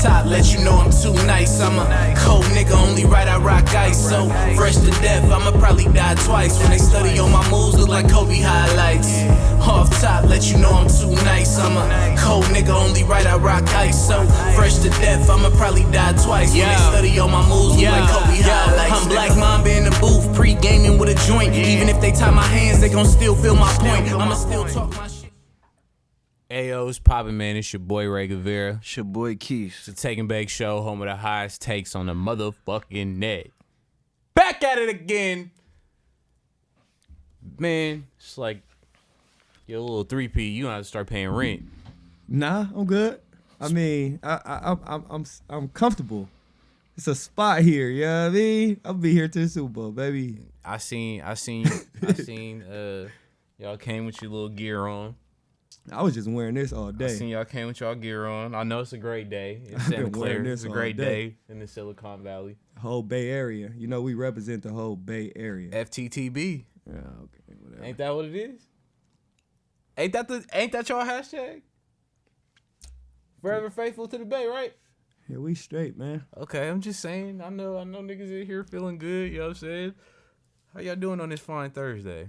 top, let you know I'm too nice. I'm a cold nigga, only right I rock ice. So fresh to death, I'ma probably die twice. When they study on my moves, look like Kobe highlights. Off top, let you know I'm too nice. I'm a cold nigga, only right I rock ice. So fresh to death, I'ma probably die twice. When they study on my moves, look like Kobe highlights. I'm Black Mamba in the booth, pre-gaming with a joint. Even if they tie my hands, they gon' still feel my point. I'ma still talk my shit. Ayo, it's poppin', man. It's your boy Ray Guevara. It's your boy Keith. It's the Take and Bake Show, home of the highest takes on the motherfucking net. Back at it again. Man, it's like your little 3P. You don't have to start paying rent. Nah, I'm good. I mean, I'm comfortable. It's a spot here, you know what I mean? I'll be here to the Super Bowl, baby. I seen y'all came with your little gear on. I was just wearing this all I day. seen y'all came with y'all gear on. I know it's a great day. It's Santa Clara. It's a great day in the Silicon Valley. Whole Bay Area. You know, we represent the whole Bay Area. FTTB. Yeah, okay, whatever. Ain't that what it is? Ain't that y'all hashtag? Forever faithful to the Bay, right? Yeah, we straight, man. Okay, I'm just saying. I know niggas in here feeling good, you know what I'm saying? How y'all doing on this fine Thursday?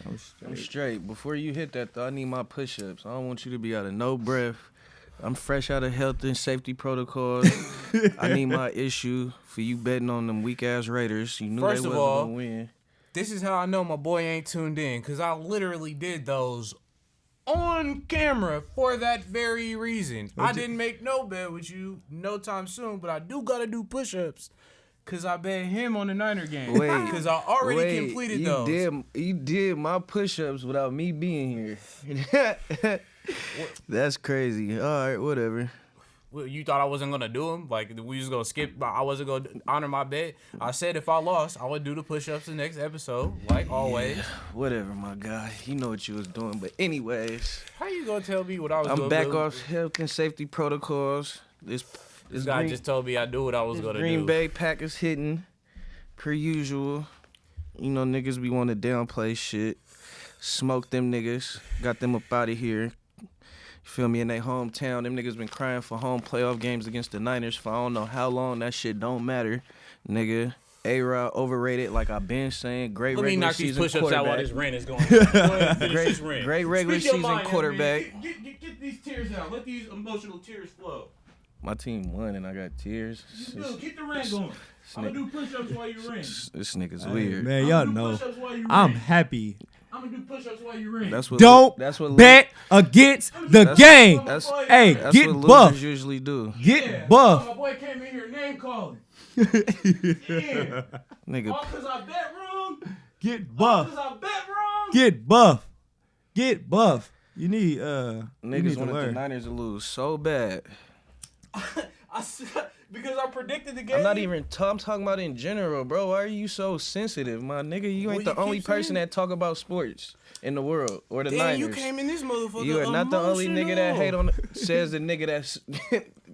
I'm straight. Before you hit that, though, I need my push-ups. I don't want you to be out of no breath. I'm fresh out of health and safety protocols. I need my issue for you betting on them weak-ass Raiders. You knew First they of wasn't all, going to win. This is how I know my boy ain't tuned in, because I literally did those on camera for that very reason. I didn't make no bet with you no time soon, but I do got to do push-ups. Because I bet him on the Niner game. Because I already completed those. You did my push-ups without me being here. That's crazy. All right, whatever. Well, you thought I wasn't going to do them? Like, we just going to skip? I wasn't going to honor my bet? I said if I lost, I would do the push-ups the next episode, like always. Yeah, whatever, my guy. You know what you was doing. But anyways. How you going to tell me what I was going to do? I'm back off health and safety protocols. This guy just told me I do what I was going to do. Green Bay Packers hitting, per usual. You know, niggas be wanting to downplay shit. Smoke them niggas. Got them up out of here. You feel me? In their hometown, them niggas been crying for home playoff games against the Niners for I don't know how long. That shit don't matter, nigga. A-Rod overrated, like I've been saying. Great regular season quarterback. Let me knock these push-ups out while this rent is going on. Go ahead and finish this rent. Great regular season quarterback. Get these tears out. Let these emotional tears flow. My team won and I got tears. Get the rent going. I'm going to do push-ups while you rent. This nigga's weird. Man, y'all know. I'm happy. I'm going to do push-ups while you rent. That's what bet against the game. That's get what buff. losers usually do. Get buff. My boy came in here name calling. Nigga. All because I bet wrong. Get buff. All because I bet wrong. Get buff. Get buff. You need niggas wanted the Niners to lose so bad. Because I predicted the game. I'm talking about in general, bro. Why are you so sensitive, my nigga? You ain't the only person that talk about sports in the world or the Niners. You came in this motherfucker. You are not the only nigga that hate on. Says the nigga that's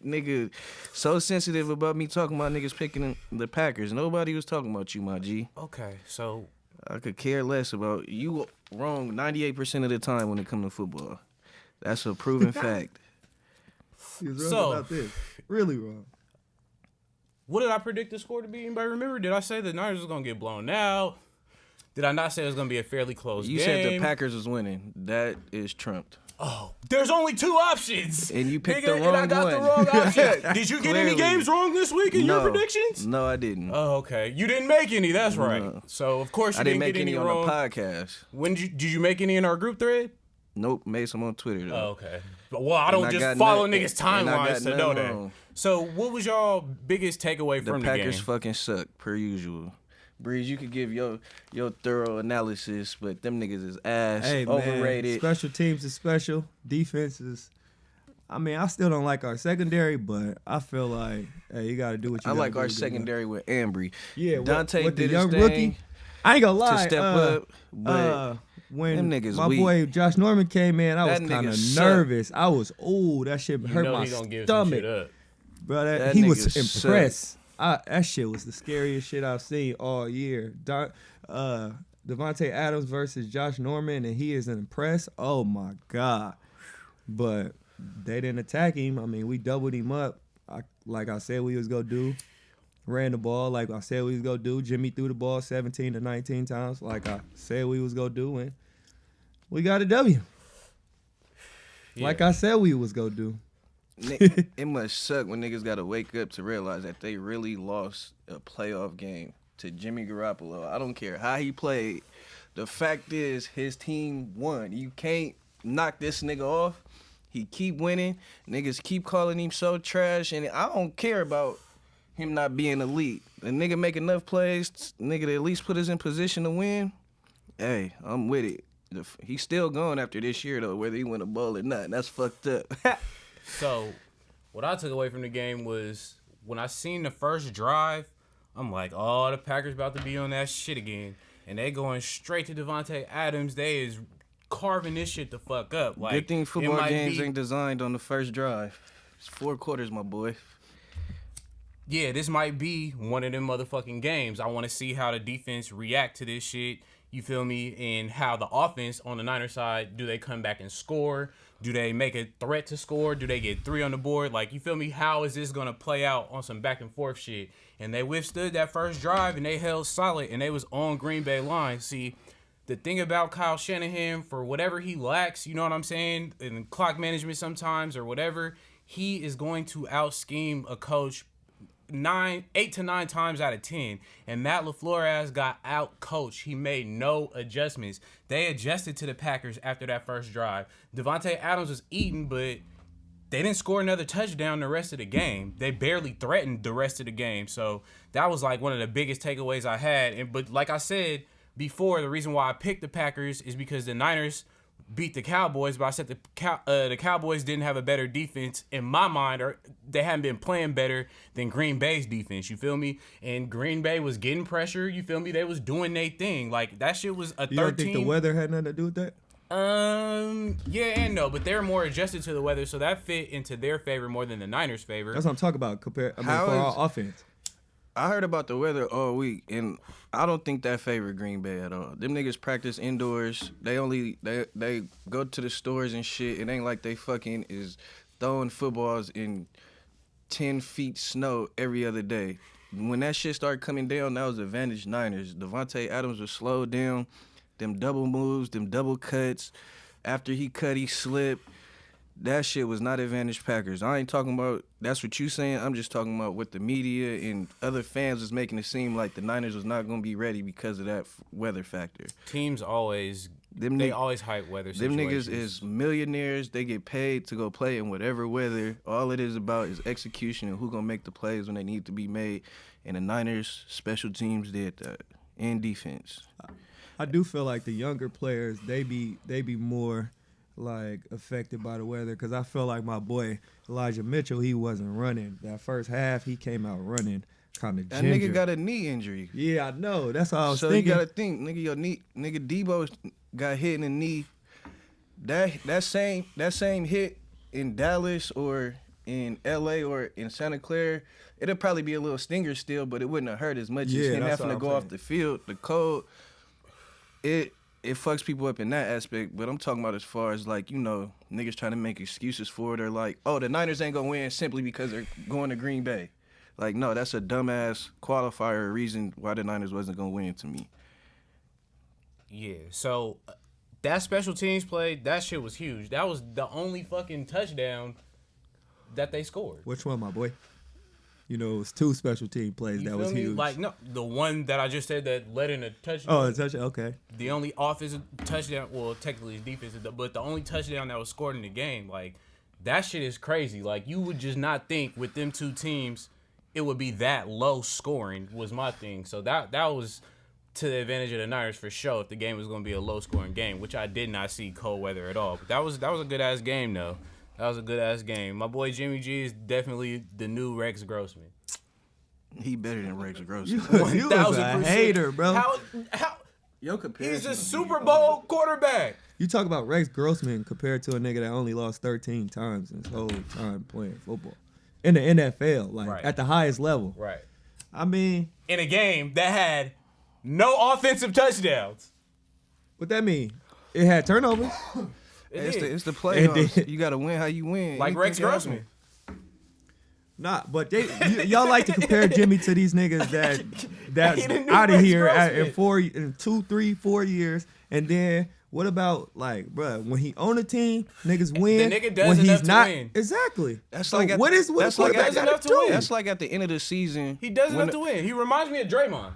nigga so sensitive about me talking about niggas picking the Packers. Nobody was talking about you, my G. Okay, so I could care less about you. Wrong 98% of the time when it comes to football. That's a proven fact. He was wrong about this. Really wrong. What did I predict the score to be? Anybody remember? Did I say the Niners was going to get blown out? Did I not say it was going to be a fairly close game? You said the Packers was winning. That is trumped. Oh, there's only two options. And you picked the wrong one. And I got the wrong option. Did you get any games wrong this week in your predictions? No, I didn't. Oh, okay. You didn't make any. That's right. No. So, of course, you didn't get make any wrong. on the podcast. Did you make any in our group thread? Nope, made some on Twitter, though. Oh, okay. Well, I don't just follow niggas' timelines to know that. Wrong. So, what was y'all biggest takeaway from the game? The Packers fucking suck, per usual. Breeze, you could give your thorough analysis, but them niggas is ass, overrated. Man, special teams is special. Defense is... I mean, I still don't like our secondary, but I feel like, hey, you got to do what you got to do. I like our secondary with Ambry. Yeah, Dante with did the young his thing rookie. I ain't gonna lie. to step up, but when them niggas my weak. boy Josh Norman came in, I was kind of nervous. I was, that shit hurt my stomach. Bro, he was impressed. That shit was the scariest shit I've seen all year. Devontae Adams versus Josh Norman, and he is impressed. Oh my God. But they didn't attack him. I mean, we doubled him up. Like I said we was going to do. Ran the ball like I said we was going to do. Jimmy threw the ball 17 to 19 times like I said we was going to do. And we got a W. Yeah. Like I said we was going to do. It must suck when niggas got to wake up to realize that they really lost a playoff game to Jimmy Garoppolo. I don't care how he played. The fact is his team won. You can't knock this nigga off. He keep winning. Niggas keep calling him so trash. And I don't care about him not being elite. The nigga make enough plays, nigga to at least put us in position to win. Hey, I'm with it. He's still going after this year, though, whether he win a bowl or not. That's fucked up. So, what I took away from the game was when I seen the first drive, I'm like, oh, the Packers about to be on that shit again. And they going straight to Davante Adams. They is carving this shit the fuck up. Like, good thing football games ain't designed on the first drive. It's 4 quarters, my boy. Yeah, this might be one of them motherfucking games. I want to see how the defense react to this shit. You feel me? And how the offense on the Niners side, do they come back and score? Do they make a threat to score? Do they get 3 on the board? Like, you feel me? How is this going to play out on some back and forth shit? And they withstood that first drive, and they held solid, and they was on Green Bay line. See, the thing about Kyle Shanahan, for whatever he lacks, you know what I'm saying, in clock management sometimes or whatever, he is going to out-scheme a coach 8 to 9 times out of 10, and Matt LaFleur got out coached. He made no adjustments. They adjusted to the Packers after that first drive. Davante Adams was eating, but they didn't score another touchdown the rest of the game. They barely threatened the rest of the game. So that was like one of the biggest takeaways I had. But like I said before, the reason why I picked the Packers is because the Niners beat the Cowboys, but I said the Cowboys didn't have a better defense in my mind, or they hadn't been playing better than Green Bay's defense, you feel me? And Green Bay was getting pressure, you feel me? They was doing their thing. Like, that shit was a 13. You don't think the weather had nothing to do with that? Yeah and no, but they're more adjusted to the weather, so that fit into their favor more than the Niners' favor. That's what I'm talking about, for our offense. I heard about the weather all week, and I don't think that favored Green Bay at all. Them niggas practice indoors. They go to the stores and shit. It ain't like they fucking is throwing footballs in 10 feet snow every other day. When that shit started coming down, that was advantage Niners. Davante Adams was slowed down. Them double moves, them double cuts. After he cut, he slipped. That shit was not advantage Packers. I ain't talking about, that's what you saying. I'm just talking about what the media and other fans was making it seem like the Niners was not going to be ready because of that weather factor. Teams always, they always hype weather situations. Them niggas is millionaires. They get paid to go play in whatever weather. All it is about is execution and who going to make the plays when they need to be made. And the Niners special teams did that. And defense. I do feel like the younger players, they be more like affected by the weather, because I feel like my boy Elijah Mitchell, he wasn't running that first half. He came out running kind of ginger. That nigga got a knee injury. Yeah, I know. That's what I was thinking. So you gotta think, nigga, your knee, nigga Debo got hit in the knee. That same hit in Dallas or in LA or in Santa Clara, it'll probably be a little stinger still, but it wouldn't have hurt as much as him having to go off the field. The cold, it fucks people up in that aspect, but I'm talking about as far as, like, you know, niggas trying to make excuses for it, or like, oh, the Niners ain't gonna win simply because they're going to Green Bay. Like, no, that's a dumbass qualifier reason why the Niners wasn't gonna win to me. Yeah, so that special teams play, that shit was huge. That was the only fucking touchdown that they scored. Which one, my boy? You know, it was 2 special team plays that was huge. Like, no, the one that I just said that led in a touchdown. Oh, a touchdown, okay. The only offensive touchdown, well, technically it's defensive, but the only touchdown that was scored in the game, like, that shit is crazy. Like, you would just not think with them 2 teams it would be that low scoring was my thing. So that was to the advantage of the Niners for sure if the game was going to be a low scoring game, which I did not see cold weather at all. But that was a good-ass game, though. That was a good-ass game. My boy Jimmy G is definitely the new Rex Grossman. He better than Rex Grossman. You was a hater, bro. How Yo, he's a Super Bowl quarterback. You talk about Rex Grossman compared to a nigga that only lost 13 times in his whole time playing football. In the NFL, like, at the highest level. Right. I mean, in a game that had no offensive touchdowns. What that mean? It had turnovers. It's the playoffs. You gotta win how you win. Like Rex Grossman. Nah, but y'all like to compare Jimmy to these niggas that's out of here in 2, 3, 4 years, and then what about like, bruh, when he on a team, niggas win. The nigga does when enough he's not, to win. Exactly. That's so like what is does enough to win. That's like at the end of the season. He does enough to win. He reminds me of Draymond.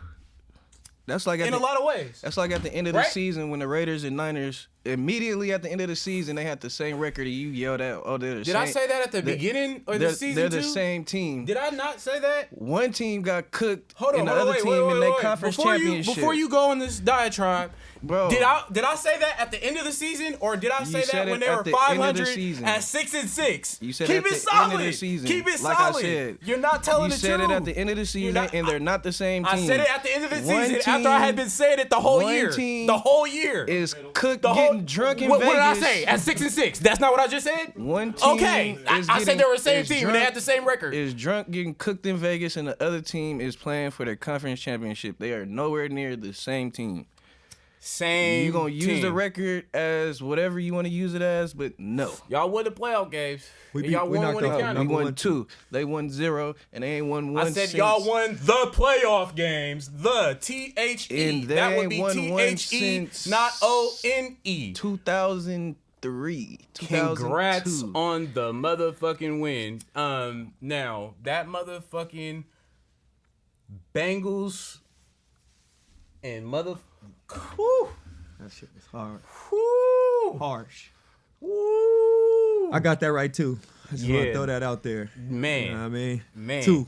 That's like in a lot of ways. That's like at the end of the season when the Raiders and Niners immediately at the end of the season they had the same record and you yelled out, "Oh, they're the same." Did I say that at the beginning of the season? They're too? the same team. Did I not say that? One team got cooked. Hold on, and the other team in their conference championship. Before you go in this diatribe, bro, did I say that at the end of the season or did I say that when they were 500 at 6-6? You said keep at it the solid. end of the season. Keep it like solid. I said, you're not telling the truth. You said it at the end of the season, and they're not the same team. I said it at the end of the season after I had been saying it the whole year. The whole year is cooked, getting drunk in Vegas. What did I say? At 6-6. That's not what I just said? One team. Okay. I said they were the same team and they had the same record. Is drunk getting cooked in Vegas and the other team is playing for their conference championship. They are nowhere near the same team. You're going to use the record as whatever you want to use it as, but no. Y'all won the playoff games. Y'all won when it counted. We won 2. They won 0, and they ain't won 1 I said since. y'all won the playoff games. The T-H-E. And they that would ain't be won T-H-E, not O-N-E. 2003. Congrats on the motherfucking win. Now, that motherfucking Bengals and whew. That shit was hard. Whew. Harsh. Woo. I got that right too. I just want to throw that out there. Man. You know what I mean? Man. 2.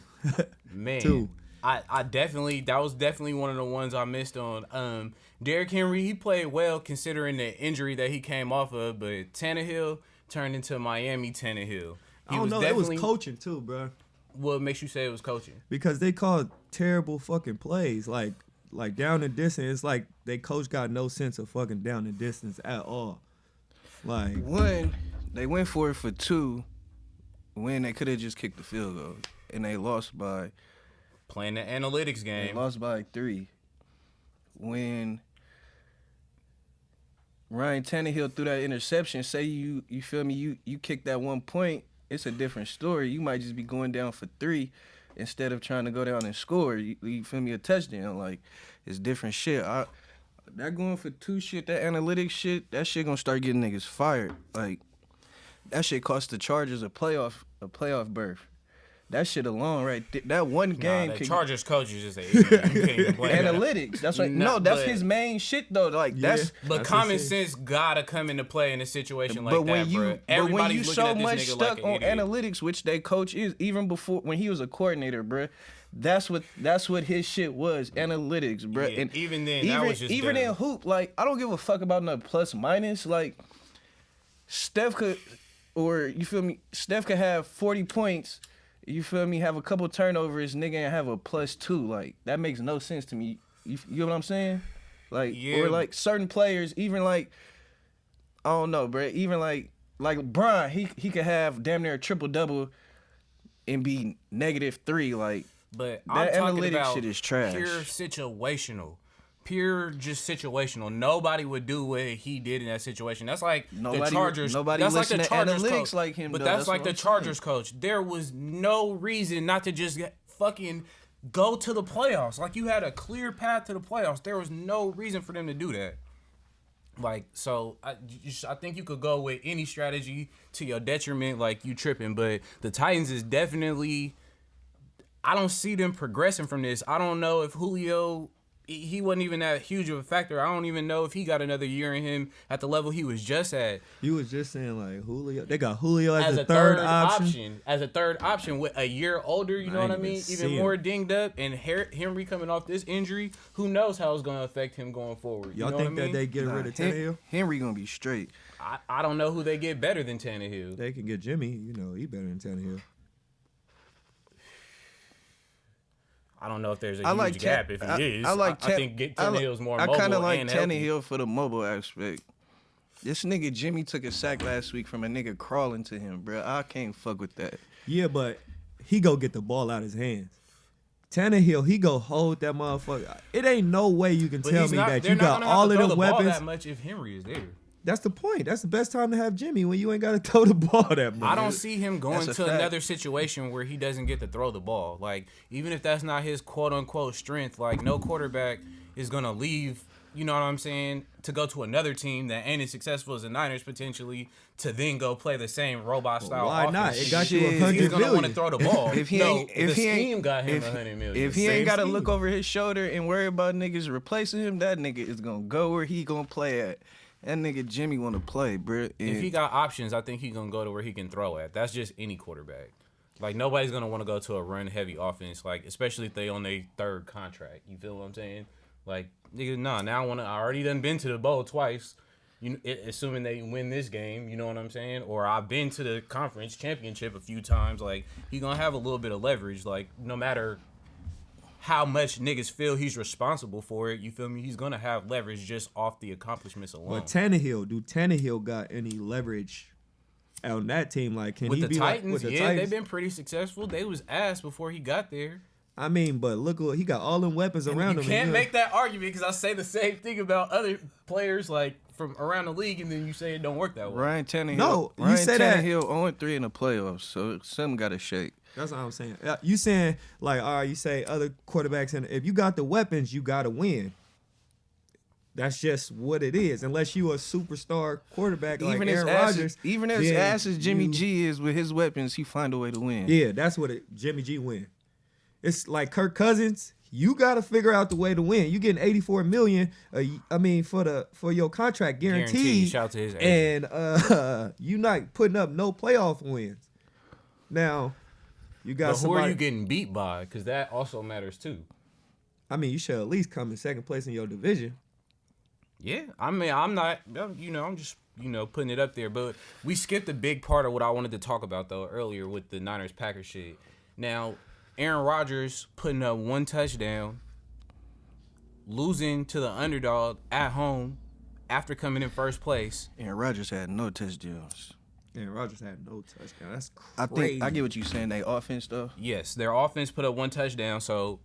Man. 2. I definitely, that was definitely one of the ones I missed on. Derrick Henry, he played well considering the injury that he came off of, but Tannehill turned into Miami Tannehill. I don't know, it was coaching too, bro. What makes you say it was coaching? Because they called terrible fucking plays. Like down and distance, it's like they coach got no sense of fucking down and distance at all. Like, 1, they went for it for 2 when they could have just kicked the field goal. And they lost by playing the analytics game. They lost by 3. When Ryan Tannehill threw that interception, say you feel me, you kick that 1 point, it's a different story. You might just be going down for 3 instead of trying to go down and score. You feel me, a touchdown. Like, it's different shit. That going for 2 shit, that analytics shit, that shit gonna start getting niggas fired. Like, that shit cost the Chargers a playoff berth. That shit alone, right? That one game. The Chargers coach is just a idiot. You can't even blame analytics. That's right. No, that's his main shit though. Like that's. But common sense gotta come into play in a situation like that, bro. But when you so much stuck on analytics, which they coach is even before when he was a coordinator, bro. That's what his shit was, analytics, bro. Yeah, and even then, that was just even in hoop, like I don't give a fuck about no plus minus. Like Steph could, or you feel me? Steph could have 40 points. You feel me? Have a couple turnovers, nigga, and have a +2. Like that makes no sense to me. You know what I'm saying? Like or like certain players, even like I don't know, bro. Even like Bron, he could have damn near a triple-double and be -3. Like, but that I'm talking analytics about shit is trash. Pure situational. Nobody would do what he did in that situation. That's like the Chargers. Nobody that's like listen the to Chargers analytics coach. like him. But though. that's like the I'm Chargers coach. There was no reason not to just fucking go to the playoffs. Like you had a clear path to the playoffs. There was no reason for them to do that. Like, so I think you could go with any strategy to your detriment, like you tripping. But the Titans is definitely, I don't see them progressing from this. I don't know if Julio, he wasn't even that huge of a factor. I don't even know if he got another year in him at the level he was just at. You was just saying like Julio. They got Julio as a third option. As a third option with a year older, you know what I mean? Even more dinged up. And Henry coming off this injury, who knows how it's going to affect him going forward. Y'all think that they get rid of Tannehill? Henry going to be straight. I don't know who they get better than Tannehill. They can get Jimmy. You know, he better than Tannehill. I don't know if there's a huge gap if he is. I think Tannehill's more mobile. I kind of like and Tannehill for the mobile aspect. This nigga Jimmy took a sack last week from a nigga crawling to him, bro. I can't fuck with that. Yeah, but he go get the ball out his hands. Tannehill, he go hold that motherfucker. It ain't no way you can tell me that you got all of the weapons. That much if Henry is there. That's the point. That's the best time to have Jimmy when you ain't got to throw the ball that much. I don't see him going to another situation where he doesn't get to throw the ball. Like, even if that's not his quote-unquote strength, like, no quarterback is going to leave, you know what I'm saying, to go to another team that ain't as successful as the Niners potentially to then go play the same robot-style offense. Why not? It got you $100 million. He's going to want to throw the ball. If he scheme got him $100 million. If he ain't got to look over his shoulder and worry about niggas replacing him, that nigga is going to go where he going to play at. That nigga Jimmy want to play, bro. If he got options, I think he going to go to where he can throw at. That's just any quarterback. Like, nobody's going to want to go to a run-heavy offense, like, especially if they on their third contract. You feel what I'm saying? Like, nigga, nah, now I already done been to the bowl twice, assuming they win this game, you know what I'm saying? Or I've been to the conference championship a few times. Like, he going to have a little bit of leverage. Like, no matter how much niggas feel he's responsible for it, you feel me? He's going to have leverage just off the accomplishments alone. But Tannehill got any leverage on that team? Like, can with he the be Titans? With the Yeah, Titans? they've been pretty successful. They was ass before he got there. I mean, but look, he got all them weapons around him. You can't make that argument because I say the same thing about other players like from around the league, and then you say it don't work that way. Ryan Tannehill. No, you Ryan say Tannehill 0-3 in the playoffs, so something got to shake. That's what I'm saying. You saying like, all right, you say other quarterbacks, and if you got the weapons, you got to win. That's just what it is. Unless you a superstar quarterback like Aaron Rodgers. Even as ass as Jimmy G is with his weapons, he find a way to win. Yeah, that's what Jimmy G win. It's like Kirk Cousins. You got to figure out the way to win. You getting $84 million. For your contract guaranteed. Shout out to his agent. And you not putting up no playoff wins. Now, you got. But who are you getting beat by? Because that also matters too. I mean, you should at least come in second place in your division. Yeah, I mean, I'm not. I'm just putting it up there. But we skipped a big part of what I wanted to talk about though earlier with the Niners-Packers shit. Now, Aaron Rodgers putting up one touchdown, losing to the underdog at home after coming in first place. Aaron Rodgers had no touchdowns. Aaron Rodgers had no touchdown. That's crazy. I get what you're saying. They offense though. Yes, their offense put up one touchdown. So,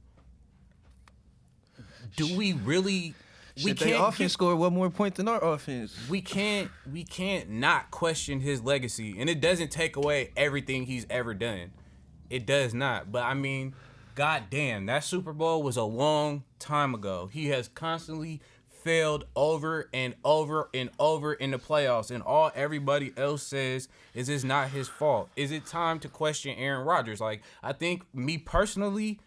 do we really? Their offense scored one more point than our offense. We can't not question his legacy, and it doesn't take away everything he's ever done. It does not. But, I mean, goddamn, that Super Bowl was a long time ago. He has constantly failed over and over and over in the playoffs, and all everybody else says is it's not his fault. Is it time to question Aaron Rodgers? Like, I think, me personally,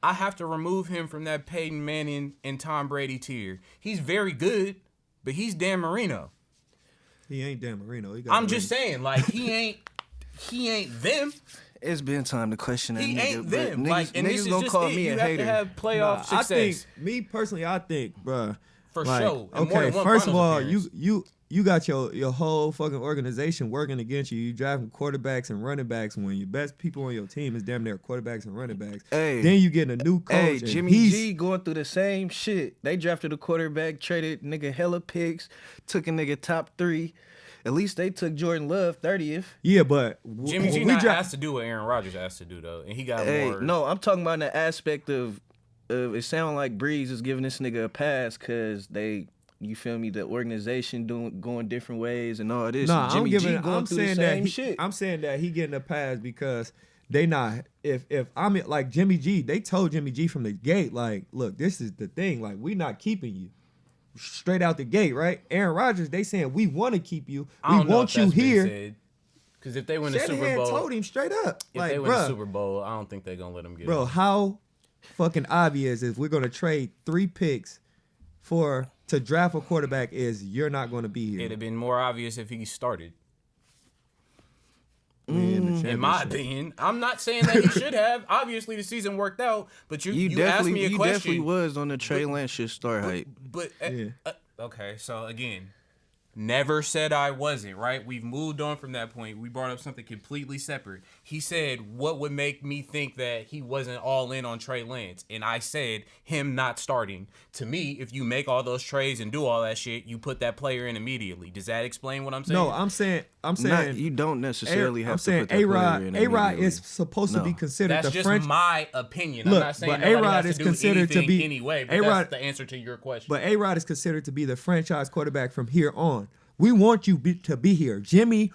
I have to remove him from that Peyton Manning and Tom Brady tier. He's very good, but he's Dan Marino. He ain't Dan Marino. I'm just saying, like, he ain't them. It's been time to question that nigga. He ain't them. Niggas, like, and niggas this is gonna just call it. me You a have hater. to have playoff success. I think, bruh. For like, sure. And okay, first of all, appearance. you got your whole fucking organization working against you. You driving quarterbacks and running backs when your best people on your team is damn near quarterbacks and running backs. Hey, then you getting a new coach. Hey, Jimmy G going through the same shit. They drafted a quarterback, traded nigga hella picks, took a nigga top 3. At least they took Jordan Love 30th. Yeah, but Jimmy G not asked to do what Aaron Rodgers asked to do though, and he got more. No, I'm talking about the aspect of it sound like Breeze is giving this nigga a pass because you feel me, the organization going different ways and all this. No, Jimmy G I'm saying that he getting a pass because they not. If I'm like Jimmy G, they told Jimmy G from the gate, like, look, this is the thing, like, we not keeping you. Straight out the gate, right? Aaron Rodgers, they saying we want to keep you. We want you here. Because if they win the Super Bowl, told him straight up. If they win the Super Bowl, I don't think they're gonna let him get it. Bro, how fucking obvious is we're gonna trade 3 picks to draft a quarterback is you're not gonna be here. It'd have been more obvious if he started. In my opinion, I'm not saying that he should have. Obviously, the season worked out, but you asked me a question. You definitely was on the Trey Lance shit start hype. But okay, so again, never said I wasn't, right? We've moved on from that point. We brought up something completely separate. He said, what would make me think that he wasn't all in on Trey Lance? And I said, him not starting. To me, if you make all those trades and do all that shit, you put that player in immediately. Does that explain what I'm saying? No, I'm saying you don't necessarily have to put that A-Rod, player in A-Rod is supposed to be considered that's the just my opinion. Look, I'm not saying but nobody A-Rod has to is considered to be anyway, but A-Rod, that's the answer to your question. But A-Rod is considered to be the franchise quarterback from here on. We want you to be here. Jimmy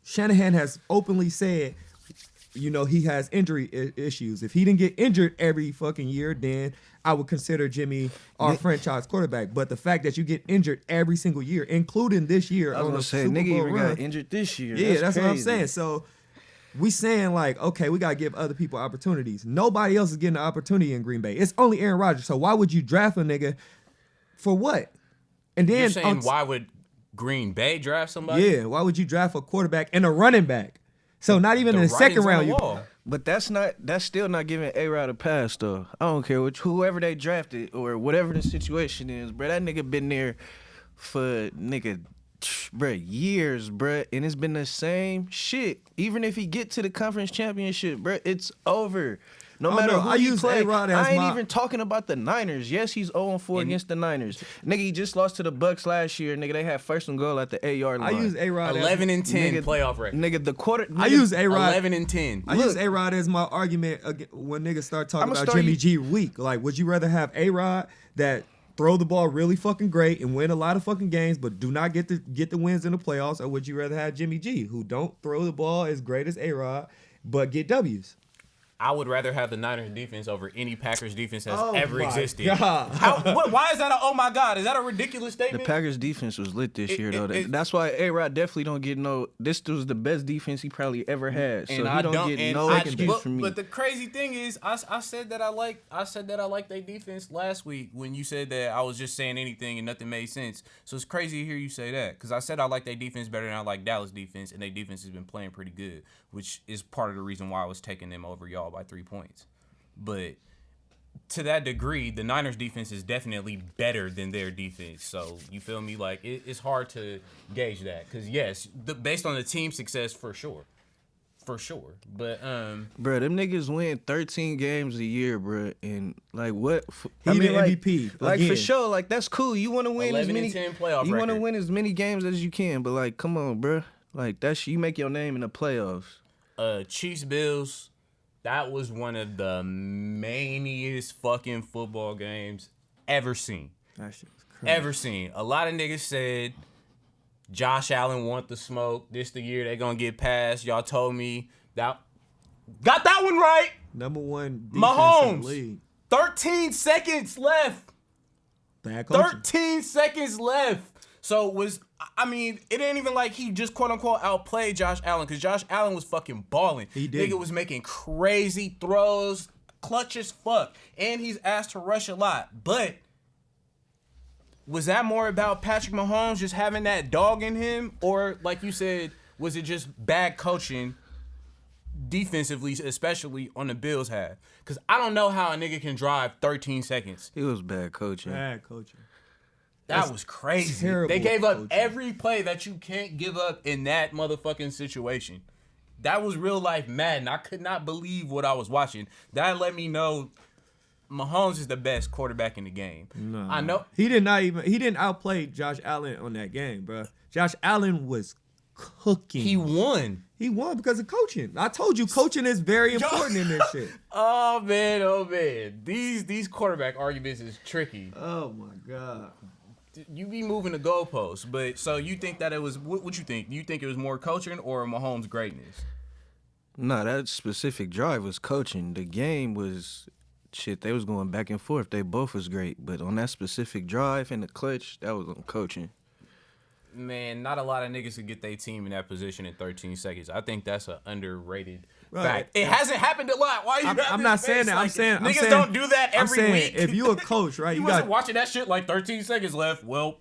Shanahan has openly said, you know, he has injury issues. If he didn't get injured every fucking year, then I would consider Jimmy our franchise quarterback. But the fact that you get injured every single year, including this year, I was gonna say, nigga even got injured this year. Yeah, that's what I'm saying. So we saying like, okay, we gotta give other people opportunities. Nobody else is getting an opportunity in Green Bay. It's only Aaron Rodgers. So why would you draft a nigga for what? And then you're saying why would Green Bay draft somebody? Yeah, why would you draft a quarterback and a running back? So not even in the second round, but that's still not giving A-Rod a pass though. I don't care whoever they drafted or whatever the situation is, bro. That nigga been there for years, bro, and it's been the same shit. Even if he get to the conference championship, bro, it's over. No matter who you play, I ain't even talking about the Niners. Yes, he's 0-4 against the Niners. Nigga, he just lost to the Bucks last year. Nigga, they had first and goal at the 8-yard line. I use A-Rod 11-10 playoff record. Nigga, I use A-Rod 11-10. I use A-Rod as my argument when niggas start talking about Jimmy G weak. Like, would you rather have A-Rod that throw the ball really fucking great and win a lot of fucking games, but do not get the wins in the playoffs, or would you rather have Jimmy G, who don't throw the ball as great as A-Rod, but get W's? I would rather have the Niners defense over any Packers defense that's ever existed. God. Why is that oh my God? Is that a ridiculous statement? The Packers defense was lit this year, though. That's why A-Rod definitely don't get this was the best defense he probably ever had. So he don't get no excuse from me. But the crazy thing is, I said that I like their defense last week when you said that I was just saying anything and nothing made sense. So it's crazy to hear you say that, because I said I like their defense better than I like Dallas defense, and their defense has been playing pretty good, which is part of the reason why I was taking them over y'all by 3 points. But to that degree, the Niners defense is definitely better than their defense. So you feel me? Like it's hard to gauge that, because yes, based on the team success, for sure. But bro, them niggas win 13 games a year, bro, and like what? He the MVP, like for sure, like that's cool. You want to win as many 11-10 playoff You want to record. win as many games as you can, but like, come on, bro. Like you make your name in the playoffs. Chiefs Bills. That was one of the maniest fucking football games ever seen. That shit was crazy. Ever seen. A lot of niggas said Josh Allen want the smoke. This the year they gonna get past. Y'all told me that. Got that one right. Number one defense in the league. 13 seconds left. Bad coaching. 13 seconds left. So it ain't even like he just quote unquote outplayed Josh Allen, because Josh Allen was fucking balling. He did. Nigga was making crazy throws, clutch as fuck, and he's asked to rush a lot. But was that more about Patrick Mahomes just having that dog in him, or like you said, was it just bad coaching defensively, especially on the Bills' half? Because I don't know how a nigga can drive 13 seconds. It was bad coaching. Bad coaching. That was crazy. They gave up every play that you can't give up in that motherfucking situation. That was real life Madden. I could not believe what I was watching. That let me know Mahomes is the best quarterback in the game. No. I know he didn't outplay Josh Allen on that game, bro. Josh Allen was cooking. he won. He won because of coaching. I told you, coaching is very important in this shit. Oh man. These quarterback arguments is tricky. Oh my God. You be moving the goalposts, but so you think that it was what you think? You think it was more coaching or Mahomes' greatness? Nah, that specific drive was coaching. The game was shit. They was going back and forth. They both was great, but on that specific drive and the clutch, that was on coaching. Man, not a lot of niggas could get their team in that position in 13 seconds. I think that's an underrated fact. It hasn't happened a lot. Why you? I'm not saying that. Like, I'm saying niggas don't do that every week. If you a coach, right? you wasn't watching that shit like 13 seconds left. Well,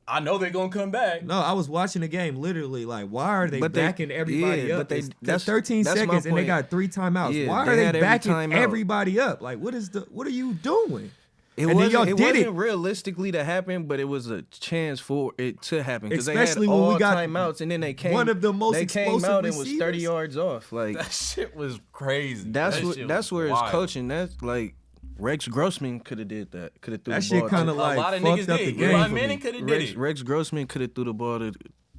I know they're gonna come back. No, I was watching the game literally. Like, why are they backing everybody up? But that's 13 seconds and they got 3 timeouts. Yeah, why are they backing everybody up? Like, what are you doing? It wasn't realistically to happen, but it was a chance for it to happen, because they had all timeouts, and then they came. One of the most explosive came out receivers. and was 30 yards off. Like that shit was crazy. That's where it's coaching. That's like Rex Grossman could have did that. Could have threw that the ball. shit kind of like a lot of fucked niggas up did. the game. Eli Manning could have did it. Rex Grossman could have threw the ball to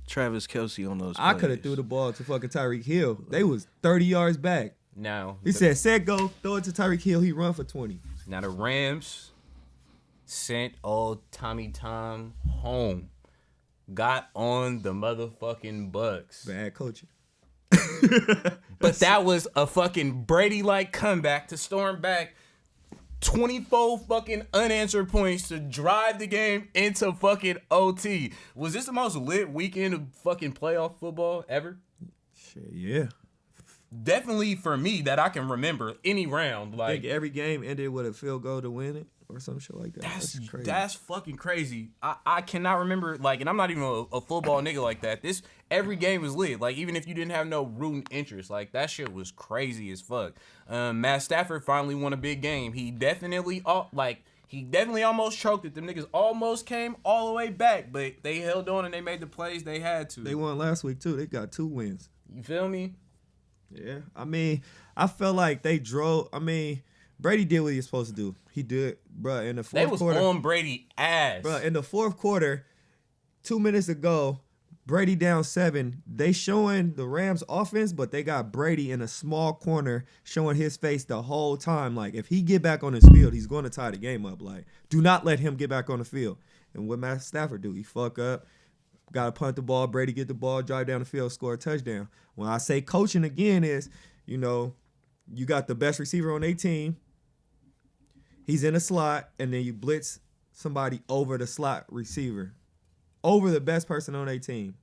Travis Kelce on those. I could have threw the ball to fucking Tyreek Hill. They was 30 yards back. Now he said, "Set go, throw it to Tyreek Hill. He run for 20." Now the Rams sent old Tommy Tom home. got on the motherfucking Bucks. Bad coaching. But that was a fucking Brady-like comeback to storm back 24 fucking unanswered points to drive the game into fucking OT. Was this the most lit weekend of fucking playoff football ever? Shit, yeah. Definitely for me that I can remember any round. I think every game ended with a field goal to win it or some shit like that. That's crazy. That's fucking crazy. I cannot remember, like, and I'm not even a football nigga like that. Every game was lit. Like, even if you didn't have no rooting interest, like, that shit was crazy as fuck. Matt Stafford finally won a big game. He definitely almost choked it. Them niggas almost came all the way back, but they held on and they made the plays they had to. They won last week, too. They got 2 wins. You feel me? Yeah. I mean, I felt like they drove. I mean, Brady did what he was supposed to do. He did, bro. In the fourth quarter, they was on Brady ass, bro. In the fourth quarter, 2 minutes ago, Brady down 7. They showing the Rams offense, but they got Brady in a small corner, showing his face the whole time. Like, if he get back on his field, he's going to tie the game up. Like, do not let him get back on the field. And what Matt Stafford do? He fuck up. Got to punt the ball. Brady get the ball, drive down the field, score a touchdown. When I say coaching again is, you got the best receiver on their team. He's in a slot, and then you blitz somebody over the slot receiver, over the best person on their team.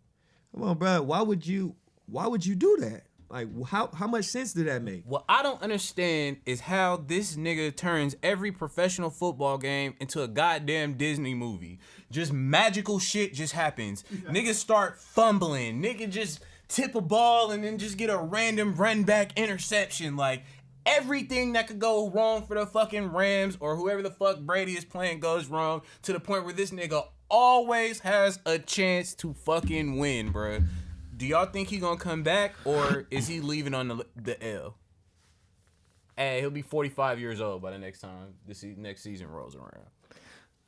Come on, bro. Why would you do that? Like, how much sense did that make? What I don't understand is how this nigga turns every professional football game into a goddamn Disney movie. Just magical shit just happens. Niggas start fumbling. Nigga just tip a ball and then just get a random run back interception. Like, everything that could go wrong for the fucking Rams or whoever the fuck Brady is playing goes wrong to the point where this nigga always has a chance to fucking win, bruh. Do y'all think he gonna come back, or is he leaving on the L? Hey, he'll be 45 years old by the next time next season rolls around.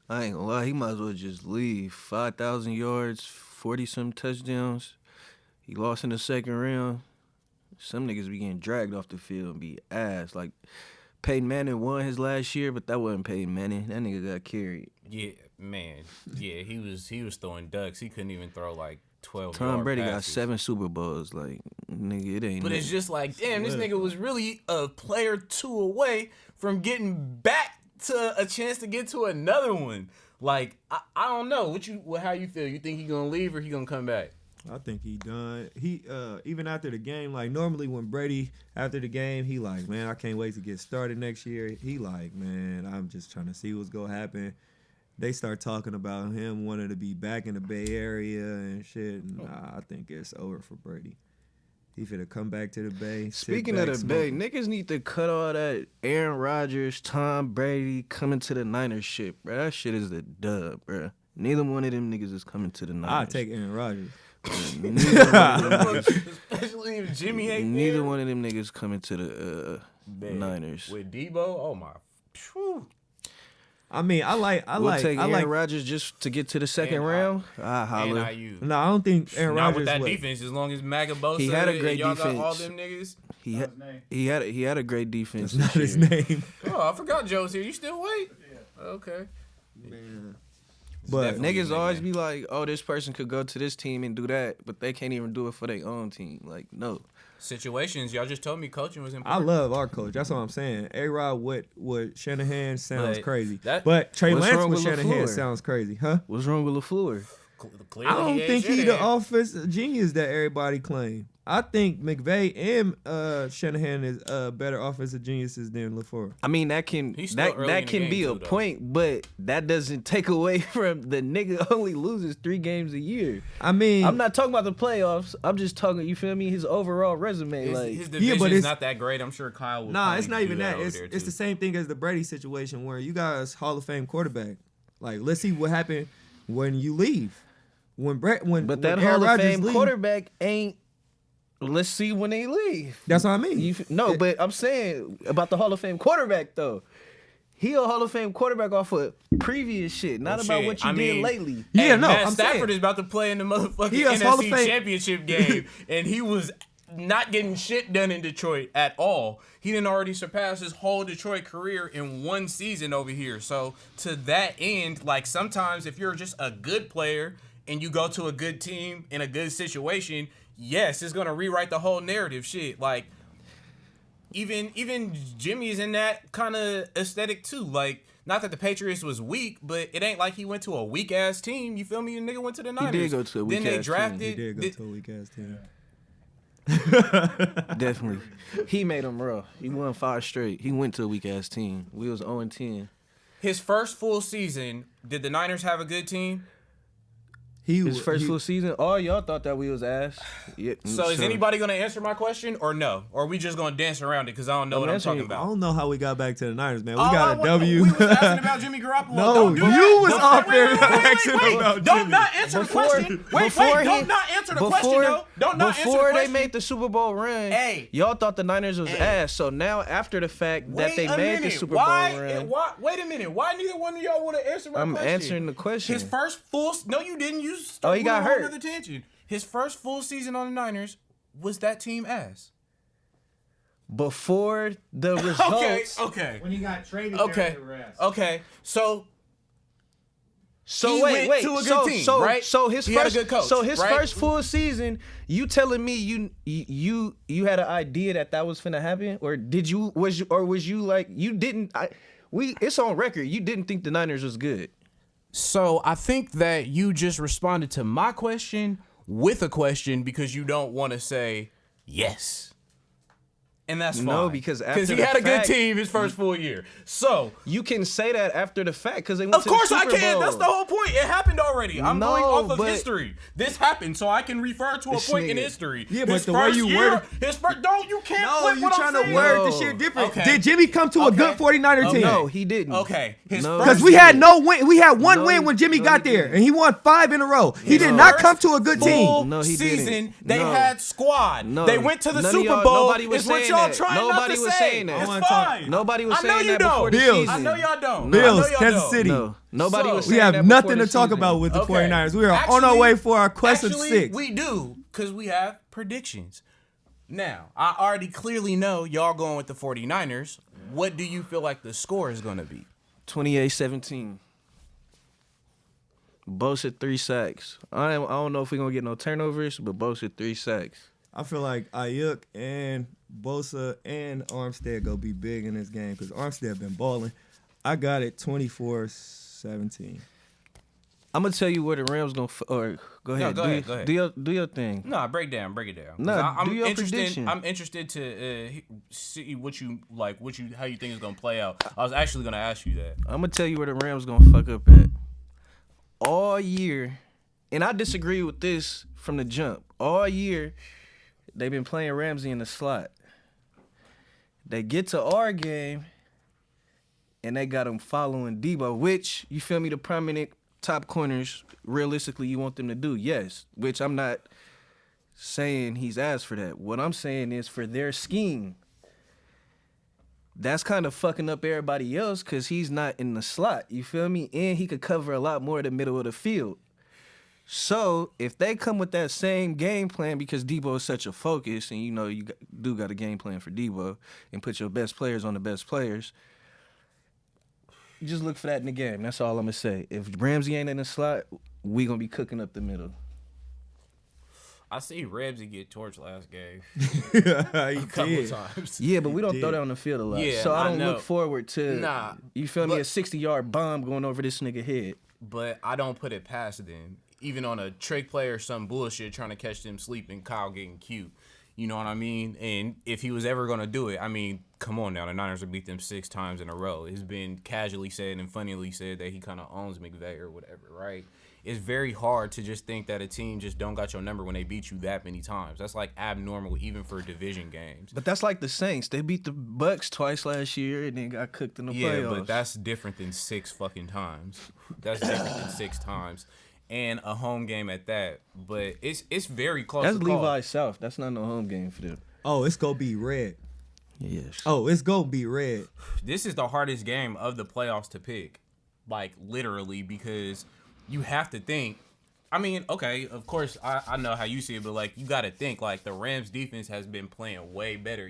I ain't gonna lie, he might as well just leave. 5,000 yards, 40-some touchdowns. He lost in the second round. Some niggas be getting dragged off the field and be ass. Like, Peyton Manning won his last year, but that wasn't Peyton Manning. That nigga got carried. Yeah, man. Yeah, he was throwing ducks. He couldn't even throw like 12 Tom Brady passes. got 7 Super Bowls. Like, nigga, it ain't. But it's just like, damn, this nigga was really a player 2 away from getting back to a chance to get to another one. Like, I don't know. How you feel? You think he gonna leave or he gonna come back? I think he done. He even after the game, like normally when Brady after the game, he like, man, I can't wait to get started next year. He like, man, I'm just trying to see what's gonna happen. They start talking about him wanting to be back in the Bay Area and shit. Nah, I think it's over for Brady. He finna come back to the Bay. Speaking of the Bay, niggas need to cut all that Aaron Rodgers, Tom Brady coming to the Niners shit, bro. That shit is the dub, bro. Neither one of them niggas is coming to the Niners. I'll take Aaron Rodgers. Especially if Jimmy ain't Neither there. one of them niggas coming to the Niners. With Debo, oh my. Phew. I mean, We'll take Aaron Rodgers just to get to the second round. And IU. No, I don't think Aaron Rodgers. Not with that defense. As long as Magabosa, he had a great y'all defense. got all them niggas. He had a great defense. That's not his name. Oh, I forgot Joe's here. You still wait? Yeah. Okay. Man. But niggas always be like, oh, this person could go to this team and do that, but they can't even do it for their own team. Like, no. Situations, y'all just told me coaching was important. I love our coach. That's what I'm saying. A-Rod with Shanahan sounds crazy. But Trey Lance with Shanahan sounds crazy. Huh? What's wrong with LaFleur? I don't think he the offensive genius that everybody claim. I think McVay and Shanahan is better offensive geniuses than LaFleur. I mean, that can be a point, but that doesn't take away from the nigga only loses 3 games a year. I mean, I'm not talking about the playoffs. I'm just talking, you feel me, his overall resume. His division's not that great. I'm sure Kyle will. Nah, it's not even that. It's the same thing as the Brady situation where you guys Hall of Fame quarterback. Like, let's see what happened when you leave. But that Hall of Fame quarterback ain't. Let's see when they leave. That's what I mean. But I'm saying about the Hall of Fame quarterback though. He a Hall of Fame quarterback off of previous shit, not about what you did lately. Yeah, no. Matt Stafford is about to play in the motherfucking NFC Championship game, and he was not getting shit done in Detroit at all. He didn't already surpass his whole Detroit career in 1 season over here. So to that end, like sometimes if you're just a good player and you go to a good team in a good situation, yes, it's gonna rewrite the whole narrative. Shit, like even Jimmy's in that kind of aesthetic too. Like, not that the Patriots was weak, but it ain't like he went to a weak ass team. You feel me? The nigga went to the Niners. He did go to a weak ass team. Then they drafted. He did go to a weak ass team. Definitely. He made them rough. He won 5 straight. He went to a weak ass team. We was 0-10. His first full season, did the Niners have a good team? His first full season, all y'all thought that we was ass. Yeah, so is anybody going to answer my question or no? Or are we just going to dance around it because I don't know what I'm talking about? I don't know how we got back to the Niners, man. We got a W. We was asking about Jimmy Garoppolo. No, you was off there asking about Jimmy. Don't not answer the question. Wait, don't not answer the question, though. Don't not answer the question. Before they made the Super Bowl run, y'all thought the Niners was ass. So now, after the fact that they made the Super Bowl run. Wait a minute. Why neither one of y'all want to answer my question? I'm answering the question. His first full... No, you didn't. You started he got hurt. Another tangent. His first full season on the Niners, was that team ass? Before the results. Okay. When he got traded. Okay. So wait. Went to a good team, right? So his he first, had a good coach, so his right? first full season, you telling me you had an idea that was finna happen, or was you like you didn't? It's on record. You didn't think the Niners was good. So I think that you just responded to my question with a question because you don't want to say yes. And that's fine. No, because he had a good team his first full year. So you can say that after the fact because they went of to the course Super I can. Bowl. That's the whole point. It happened already. I'm No, going off of but- history. This happened, so I can refer to a This point in nigga- history. Yeah, but His the way first you year, word- his first. Don't you can't No, flip you what I'm trying to saying. word No. the shit different. Okay. Did Jimmy come to a good 49er team? No, he didn't. Okay, his No. first Because we had no win. We had one No, win when Jimmy no, got he there, didn't. and he won 5 in a row. He did His not first come to a good full team. No, he season, didn't. they No. had squad. No. They went to the None of Super y'all- Bowl. nobody was It's what saying y'all that. trying Nobody not to was say. saying that. It's I wanna talk- fine. Nobody was I know saying you that don't. before the Bills. season. I know y'all don't. Bills, I know y'all Kansas don't. City. No, nobody So- was We saying have that nothing before to the talk season. about with the Okay. 49ers. We are on Actually- our way for our quest of actually, 6. We do, because we have predictions. Now, I already clearly know y'all going with the 49ers. What do you feel like the score is going to be? 28-17. Bosa 3 sacks. I don't know if we're going to get no turnovers, but Bosa 3 sacks. I feel like Ayuk and Bosa and Armstead go be big in this game because Armstead been balling. I got it 24-17. I'm going to tell you where the Rams going to... Or go ahead. go ahead. Do your thing. No, break it down. 'Cause No, do your prediction. I'm interested to see what you like, how you think it's gonna play out. I was actually gonna ask you that. I'm going to tell you where the Rams going to fuck up at. All year, and I disagree with this from the jump. All year, they've been playing Ramsey in the slot. They get to our game, and they got him following Debo, which, you feel me, the prominent top corners, realistically, you want them to do, yes. Which I'm not saying he's asked for that. What I'm saying is for their scheme, that's kind of fucking up everybody else because he's not in the slot, you feel me? And he could cover a lot more of the middle of the field. So if they come with that same game plan, because Debo is such a focus, and you know you do got a game plan for Debo, and put your best players on the best players, just look for that in the game. That's all I'm going to say. If Ramsey ain't in the slot, we going to be cooking up the middle. I see Ramsey get torched last game He a couple did. times. Yeah, but we don't throw down the field a lot. Yeah, so I don't know. look forward to, you feel me, a 60-yard bomb going over this nigga head. But I don't put it past them. Even on a trick play or some bullshit trying to catch them sleeping, Kyle getting cute. You know what I mean? And if he was ever going to do it, I mean, come on now. The Niners have beat them 6 times in a row. It's been casually said and funnily said that he kind of owns McVay or whatever, right? It's very hard to just think that a team just don't got your number when they beat you that many times. That's like abnormal even for division games. But that's like the Saints. They beat the Bucks twice last year and then got cooked in the playoffs. Yeah, but that's different than 6 fucking times. That's different than 6 times. And a home game at that. But it's very close. That's to call. Levi South. That's not no home game for them. Oh, it's going to be red. Yes. Oh, it's going to be red. This is the hardest game of the playoffs to pick. Like, literally, because you have to think, I mean, okay, of course, I know how you see it, but like you got to think like the Rams defense has been playing way better.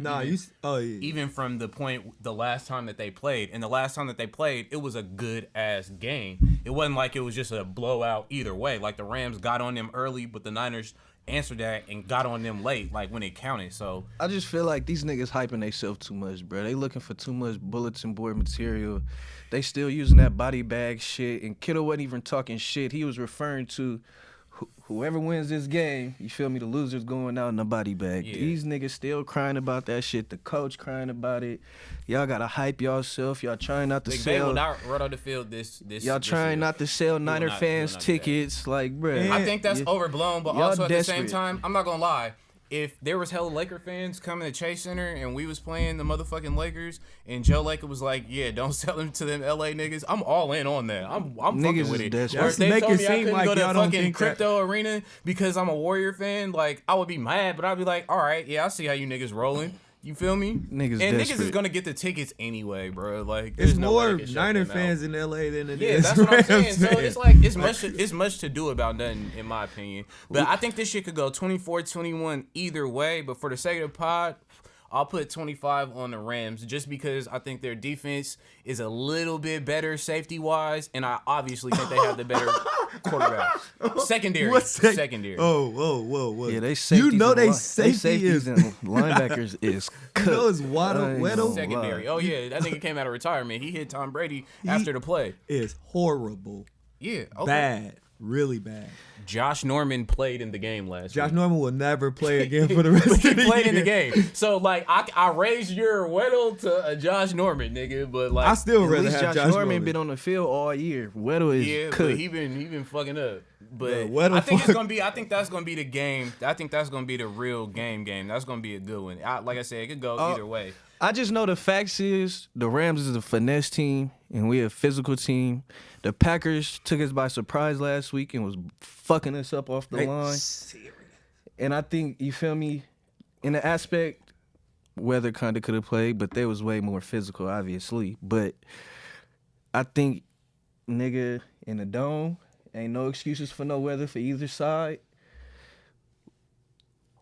Even from the last time that they played, and the last time that they played, it was a good ass game. It wasn't like it was just a blowout either way. Like the Rams got on them early, but the Niners answered that and got on them late, like when it counted. So I just feel like these niggas hyping themselves too much, bro. They looking for too much bulletin board material. They still using that body bag shit, and Kittle wasn't even talking shit. He was referring to whoever wins this game, you feel me, the loser's going out in the body bag. Yeah. These niggas still crying about that shit. The coach crying about it. Y'all gotta hype yourself. Y'all trying not to sell. They will not run on the field this y'all trying not to sell Niner fans tickets. Like, bruh. I think that's overblown, but also at the same time, I'm not gonna lie. If there was hella Laker fans coming to Chase Center and we was playing the motherfucking Lakers and Joe Laker was like, yeah, don't sell them to them LA niggas, I'm all in on that. I'm fucking with it. Or if they told me I couldn't go to fucking crypto arena because I'm a Warrior fan, like, I would be mad, but I'd be like, all right, yeah, I see how you niggas rolling. You feel me? Niggas is gonna get the tickets anyway, bro. Like, it's more Niner fans in LA than it is. That's what I'm saying. So it's like it's much to do about nothing, in my opinion. But I think this shit could go 24-21 either way. But for the sake of the pod, I'll put 25 on the Rams just because I think their defense is a little bit better safety-wise, and I obviously think they have the better quarterback. Secondary. Secondary. Whoa. Yeah, they safeties. You know they safeties and linebackers is cooked. You know it's Weddle. Secondary. Oh, yeah. That nigga came out of retirement. He hit Tom Brady after the play. It's horrible. Yeah. Okay. Bad. Really bad. Josh Norman played in the game last week. Josh Norman will never play again for the rest of the year. He played in the game. So, like, I raised your Weddle to a Josh Norman, nigga, but, like... I still rather have Josh Norman been on the field all year. Weddle is cooked. But he been fucking up. But I think that's gonna be the game. I think that's gonna be the real game. That's gonna be a good one. Like I said, it could go either way. I just know the facts is the Rams is a finesse team and we a physical team. The Packers took us by surprise last week and was fucking us up off the line. Serious. And I think, you feel me, in the aspect, weather kind of could have played, but they was way more physical, obviously. But I think, nigga, in the dome, ain't no excuses for no weather for either side.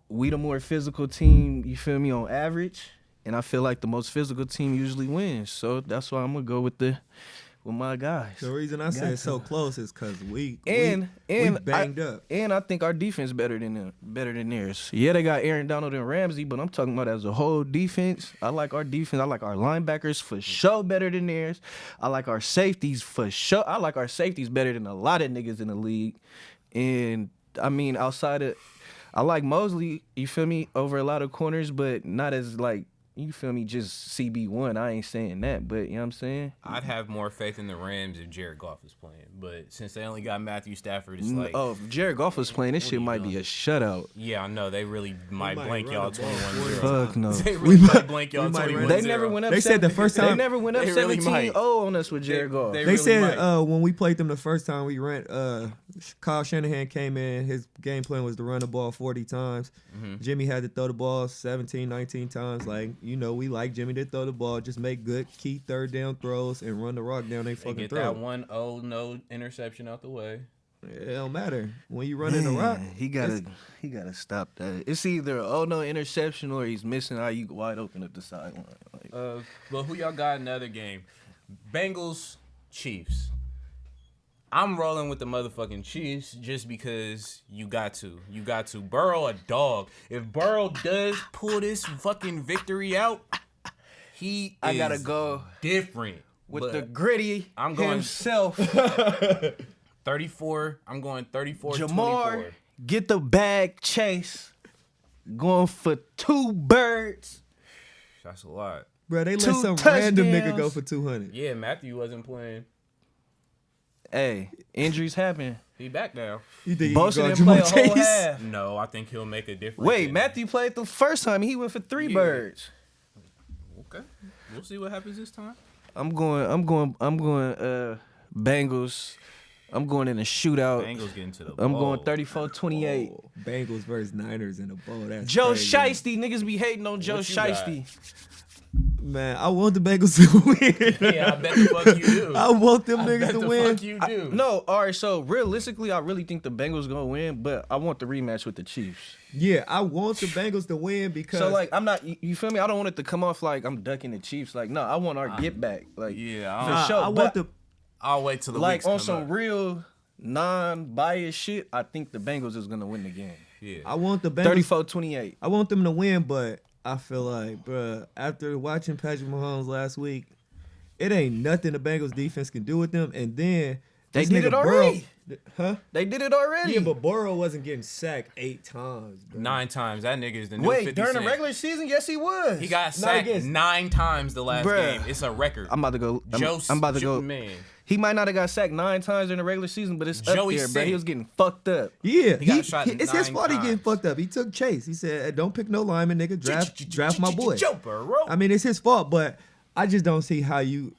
We the more physical team, you feel me, on average. And I feel like the most physical team usually wins. So that's why I'm going to go with my guys. The reason I say it's so close is because we banged up. And I think our defense better than theirs. Yeah, they got Aaron Donald and Ramsey, but I'm talking about as a whole defense. I like our defense. I like our linebackers for sure better than theirs. I like our safeties for sure. I like our safeties better than a lot of niggas in the league. And, I mean, outside of... I like Mosley, you feel me, over a lot of corners, but not as, like, you feel me, just CB1. I ain't saying that, but you know what I'm saying? I'd have more faith in the Rams if Jared Goff was playing. But since they only got Matthew Stafford, it's like... Oh, if Jared Goff was playing, this shit might be a shutout. Yeah, I know. They really might blank y'all 21-0. Fuck no. They really might blank y'all 21-0. They never went up. They said the first time... They never went up 17-0 on us with Jared Goff. They said when we played them the first time we ran... Kyle Shanahan came in. His game plan was to run the ball 40 times. Mm-hmm. Jimmy had to throw the ball 17, 19 times. Like, you know, we like Jimmy to throw the ball. Just make good key third down throws and run the rock down they fucking throw. Get that 1-0 no interception out the way. It don't matter. When you run in the rock. He gotta stop that. It's either no interception or he's missing Ayuk wide open at the sideline. Like, but who y'all got in the other game? Bengals, Chiefs. I'm rolling with the motherfucking Chiefs just because you got to. You got to. Burrow a dog. If Burrow does pull this fucking victory out, I gotta go different. With the gritty himself. 34. I'm going 34-24. Jamar, get the bag, Chase. Going for 2 birds. That's a lot. Bro, they let some random nigga go for 200. Yeah, Matthew wasn't playing. Hey, injuries happen. He back now. You think Boston didn't play a whole half? No, I think he'll make a difference. Wait, Matthew played the first time. He went for 3 birds. Okay, we'll see what happens this time. I'm going. Bengals. I'm going in a shootout. Bengals getting to the I'm bowl. going 34-28. Oh, Bengals versus Niners in the bowl. That's Joe crazy. Shiesty. Niggas be hating on Joe Shiesty. Man, I want the Bengals to win. Yeah, I bet the fuck you do. I want them niggas to win. Fuck you do. No, all right. So realistically, I really think the Bengals gonna win, but I want the rematch with the Chiefs. Yeah, I want the Bengals to win because. So like, I'm not. You feel me? I don't want it to come off like I'm ducking the Chiefs. Like, no, I want our get back. Like, yeah, for sure. I want the. I'll wait till the like weeks on come some up. real non-biased shit. I think the Bengals is gonna win the game. Yeah, I want the Bengals. 34-28. I want them to win, but I feel like, bruh, after watching Patrick Mahomes last week, it ain't nothing the Bengals defense can do with them. And then They this did nigga it already. Huh? They did it already. Yeah, but Burrow wasn't getting sacked 8 times. Bro. 9 times. That nigga is the new Wait, 50 during Cent. the regular season, yes, he was. He got sacked 9 times the last Bruh. game. It's a record. I'm about to go. I'm about to go. Man. He might not have got sacked 9 times during the regular season, but it's Joey up there, bro. Sick. He was getting fucked up. Yeah, He got shot it's his 9 fault he getting times. fucked up. He took Chase. He said, hey, don't pick no lineman, nigga. Draft my boy. Bro. I mean, it's his fault, but I just don't see how you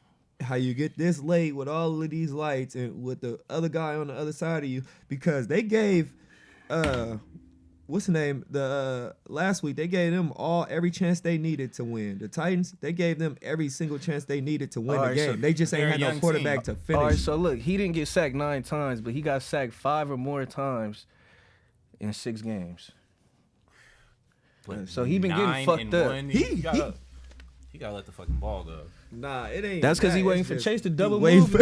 get this late with all of these lights and with the other guy on the other side of you, because they gave what's the name? The last week they gave them every chance they needed to win. The Titans, they gave them every single chance they needed to win the game. So they just ain't they're had a no young quarterback team. to finish. All right, so look, he didn't get sacked 9 times, but he got sacked 5 or more times in 6 games. So he been getting fucked up. He gotta let the fucking ball go. Nah, it ain't. That's because he that. waiting It's for just- Chase to he double waiting move. for-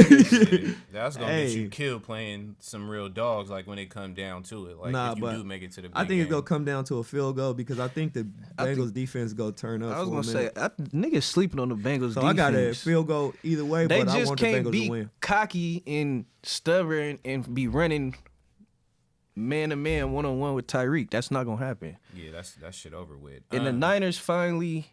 That's gonna get you Hey. killed playing some real dogs. Like when it come down to it. Like Nah, if you but do make it to the big I think it's game. gonna come down to a field goal because I think the Bengals defense go turn up. I was for a gonna say, minute. niggas sleeping on the Bengals So defense. I got a field goal either way, They but I just want the can't Bengals be to win. cocky and stubborn and be running man to man, 1-on-1 with Tyreek. That's not gonna happen. Yeah, that shit over with. And the Niners finally,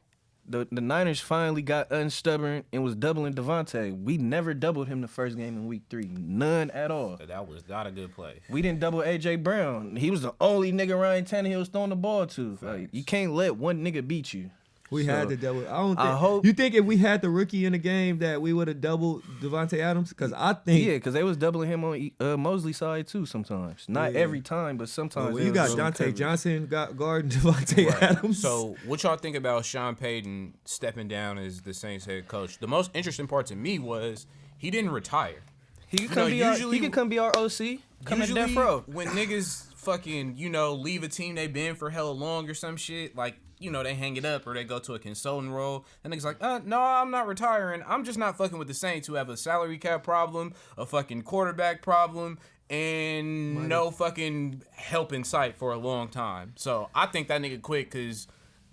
the Niners finally got unstubborn and was doubling Devontae. We never doubled him the first game in week 3, none at all. That was not a good play. We didn't double AJ Brown. He was the only nigga Ryan Tannehill was throwing the ball to. Like, you can't let one nigga beat you. We had to double. I hope- You think if we had the rookie in the game that we would have doubled Devontae Adams? Because I think Yeah, because they was doubling him on Mosley's side too sometimes. Not Yeah. every time, but sometimes. well, they you was got doubling Dante coverage. Johnson guarding Devontae Adams. So, what y'all think about Sean Payton stepping down as the Saints head coach? The most interesting part to me was he didn't retire. He can You come know, be our, usually- he can come be our OC. Come in death row. When niggas fucking, leave a team they been for hella long or some shit, like, they hang it up or they go to a consulting role, and niggas like, no, I'm not retiring. I'm just not fucking with the Saints who have a salary cap problem, a fucking quarterback problem, and no fucking help in sight for a long time. So I think that nigga quit because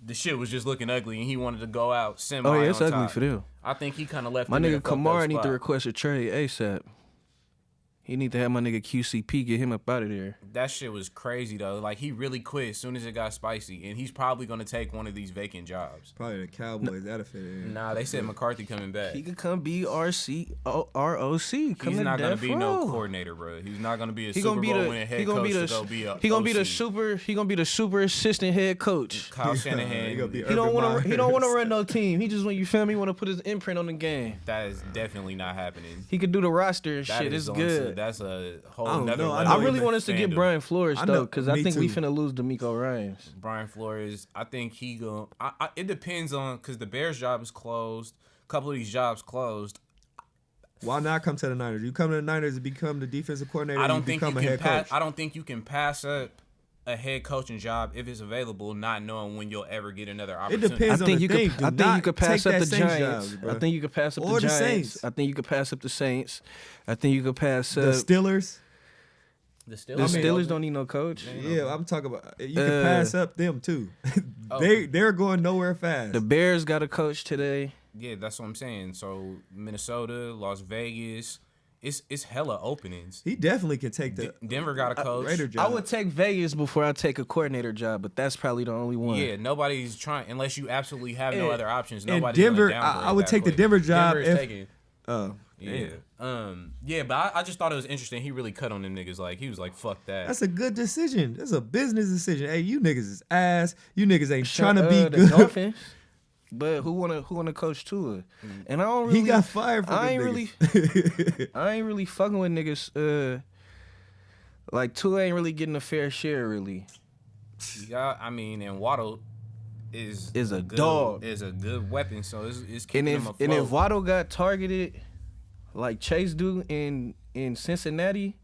the shit was just looking ugly and he wanted to go out semi. Oh yeah, it's on ugly top. for them. I think he kind of left. My them in nigga a fucked up Kamara need to spot. request a trade ASAP. He need to have my nigga QCP get him up out of there. That shit was crazy though. Like he really quit as soon as it got spicy, and he's probably gonna take one of these vacant jobs. Probably the Cowboys. That'll fit in. Nah, they said McCarthy coming back. He could come be ROC. Come He's in not gonna death be no row. coordinator, bro. He's not gonna be a He Super gonna be Bowl the winning head he gonna coach be the to go be a he gonna be the OC. super he gonna be the super assistant head coach. Kyle Shanahan. He gonna be He don't want to. He don't want to Myers. run no team. He just want you feel me. Want to put his imprint on the game. That is definitely not happening. He could do the roster and That shit. is It's on to- good. That's a whole I don't nother know. level I of really want us to get fandom. Brian Flores I though, know, because I me think we too. finna lose D'Amico Ryans. Brian Flores. I think he going it depends on because the Bears job is closed. A couple of these jobs closed. Why not come to the Niners? You come to the Niners to become the defensive coordinator. I don't you think you become a can head pass. coach. I don't think you can pass up a head coaching job if it's available, not knowing when you'll ever get another It opportunity. depends I on think the you thing. could. Do I think not you could pass take up that the Saints Giants. job, bro. I think you could pass up Or the the Giants. Saints. I think you could pass up the Saints. I think you could pass the up Steelers. The the Steelers. Steelers. Don't need no coach. Yeah, I'm talking about. You can pass up them too. Oh. They're going nowhere fast. The Bears got a coach today. Yeah, that's what I'm saying. So Minnesota, Las Vegas, it's hella openings. he definitely can take the Denver got a coach. Raider job. I would take Vegas before I take a coordinator job, but that's probably the only one. Yeah, nobody's trying unless you absolutely have no And- other options. and Nobody's gonna Denver, downgrade I would that take the quick. Denver job Denver is if- taking. Oh, Yeah. Yeah, but I just thought it was interesting. He really cut on them niggas. Like he was like, "Fuck that." that's a good decision. That's a business decision. Hey, you niggas is ass. You niggas ain't trying to be the good. Dolphins. But who wanna coach Tua? And I don't really. He got fired from I the ain't really. I ain't really fucking with niggas. Like Tua ain't really getting a fair share, really. Yeah, I mean, and Waddle is a dog. Is a good weapon. So it's keeping him afloat. And if Waddle got targeted like Chase do in Cincinnati,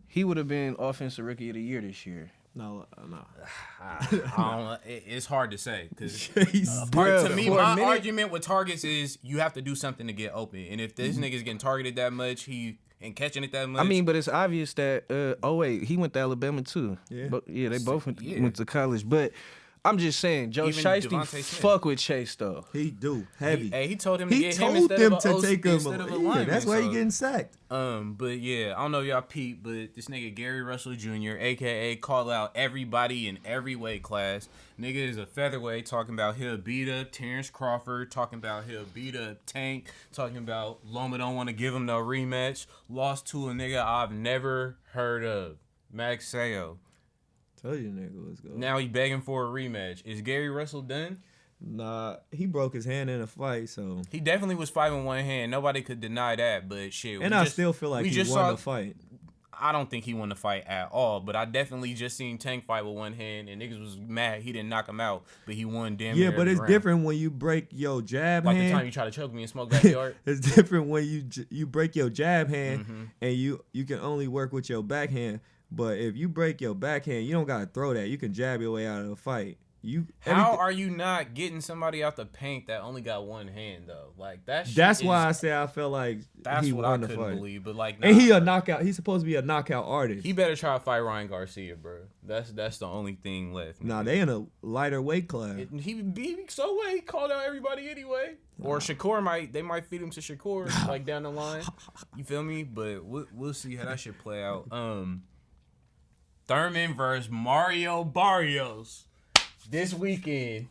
he would have been Offensive Rookie of the Year this year. No. I don't, it's hard to say because to me, my argument with targets is you have to do something to get open, and if this nigga's getting targeted that much, and catching it that much. I mean, but it's obvious that. He went to Alabama too. Yeah, they both went to college. But I'm just saying, Joe Shiesty fuck with Chase though. He do heavy. He told him to get him instead of a take him. Instead of a lineman, that's why he getting sacked. But yeah, I don't know if y'all peep, but this nigga Gary Russell Jr., aka call out everybody in every weight class. Nigga is a featherweight, talking about he'll beat up Terrence Crawford, talking about he'll beat up Tank, talking about Loma don't want to give him no rematch. Lost to a nigga I've never heard of, Max Sayo. Tell you nigga, let's go. Now he begging for a rematch. Is Gary Russell done? Nah, he broke his hand in a fight, so he definitely was fighting with one hand. Nobody could deny that, but shit. And I still feel like he won the fight. I don't think he won the fight at all, but I definitely just seen Tank fight with one hand, and niggas was mad he didn't knock him out, but he won damn near. Yeah, but it's different when you break your jab hand. Like the time you try to choke me and smoke backyard. It's different when you break your jab hand and you can only work with your backhand. But if you break your backhand, you don't gotta throw that. You can jab your way out of a fight. How are you not getting somebody out the paint that only got one hand though? Like that's why I say I felt like he won the fight. Believe, but like, and he a knockout. He's supposed to be a knockout artist. He better try to fight Ryan Garcia, bro. That's the only thing left. Nah, they in a lighter weight class. He called out everybody anyway. Or Shakur might feed him to Shakur like down the line. You feel me? But we'll see how that shit play out. Thurman versus Mario Barrios. This weekend,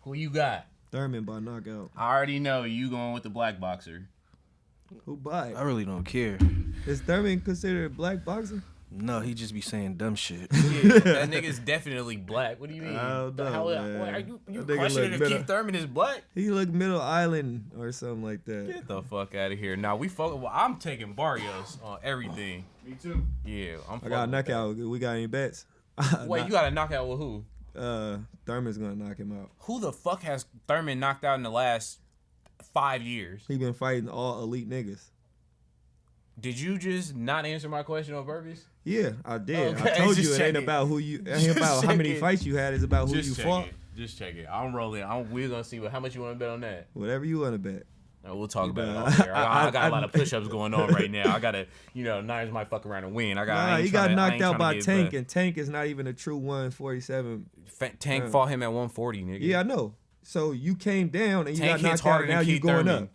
who you got? Thurman by knockout. I already know you going with the black boxer. Who by? I really don't care. Is Thurman considered a black boxer? No, he just be saying dumb shit. Yeah, that nigga's definitely black. What do you mean? I don't know, man. Are you questioning if Keith Thurman is black? He look Middle Island or something like that. Get the fuck out of here. Now I'm taking Barrios on everything. Me too. Yeah, I got a knockout. We got any bets? Wait, you got a knockout with who? Thurman's gonna knock him out. Who the fuck has Thurman knocked out in the last 5 years? He been fighting all elite niggas. Did you just not answer my question on purpose? Yeah, I did. Okay, I told you it ain't it. about who you. It ain't about how many fights you had. It's about who you fought. Just check it. I'm rolling. We're gonna see how much you want to bet on that. Whatever you want to bet. We'll talk about it off there. I got a lot of push-ups going on right now. I gotta, Niners might fuck around and win. He got knocked out by Tank, and Tank is not even a true 147. Tank fought him at 140, nigga. Yeah, I know. So you came down and you Tank got knocked out. Now you going Thurman. up.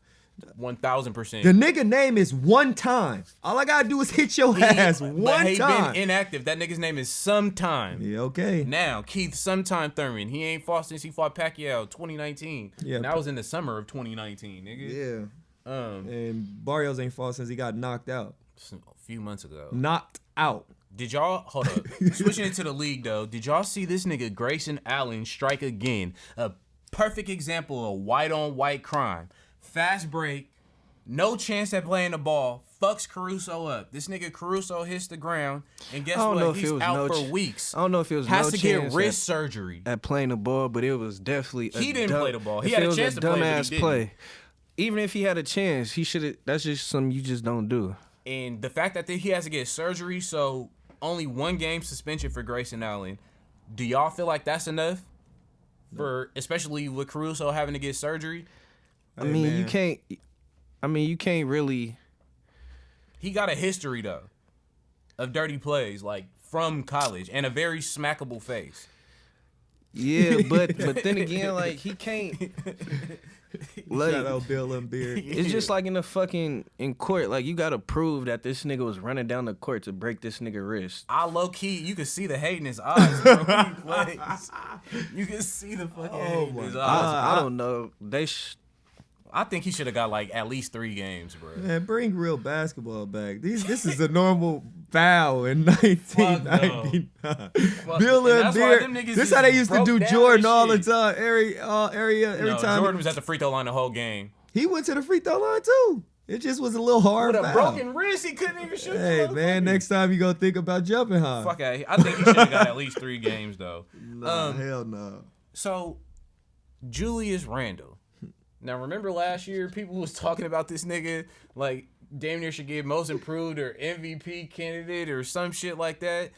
1,000%. The nigga name is One Time. All I gotta do is hit your ass one time. He been inactive. That nigga's name is Sometime. Yeah, okay. Now Keith Sometime Thurman. He ain't fought since he fought Pacquiao 2019. Yeah, and that was in the summer of 2019, nigga. Yeah. And Barrios ain't fought since he got knocked out. A few months ago. Knocked out. Did y'all hold up? Switching into the league though, did y'all see this nigga Grayson Allen strike again? A perfect example of white on white crime. Fast break, no chance at playing the ball. Fucks Caruso up. This nigga Caruso hits the ground, and guess what? He's out for weeks. I don't know if it was has no to chance get wrist surgery at playing the ball, but it was definitely he didn't play the ball. He had a chance to play, but he didn't. Play. Even if he had a chance, he should have. That's just something you just don't do. And the fact that he has to get surgery, so only 1 game suspension for Grayson Allen. Do y'all feel like that's enough? For especially with Caruso having to get surgery. I mean, you can't. I mean, you can't really. He got a history though of dirty plays, like from college, and a very smackable face. Yeah, but then again, like he can't. Like, shout out Bill and Beard. It's just like in court. Like you gotta prove that this nigga was running down the court to break this nigga wrist. I low key, you can see the hate in his eyes, bro. When he plays. You can see the fucking hate in his eyes. I don't know. I think he should have got like at least 3 games, bro. Man, bring real basketball back. This is a normal foul in 1999. Bill and Beard. This is how they used to do Jordan all the time. Every time. Jordan was at the free throw line the whole game. He went to the free throw line too. It just was a little hard. With a broken wrist, he couldn't even shoot. Hey man, next time you go think about jumping high. Fuck out. I think he should have got at least 3 games though. Nah, hell no. So Julius Randle. Now, remember last year, people was talking about this nigga like damn near should get most improved or MVP candidate or some shit like that.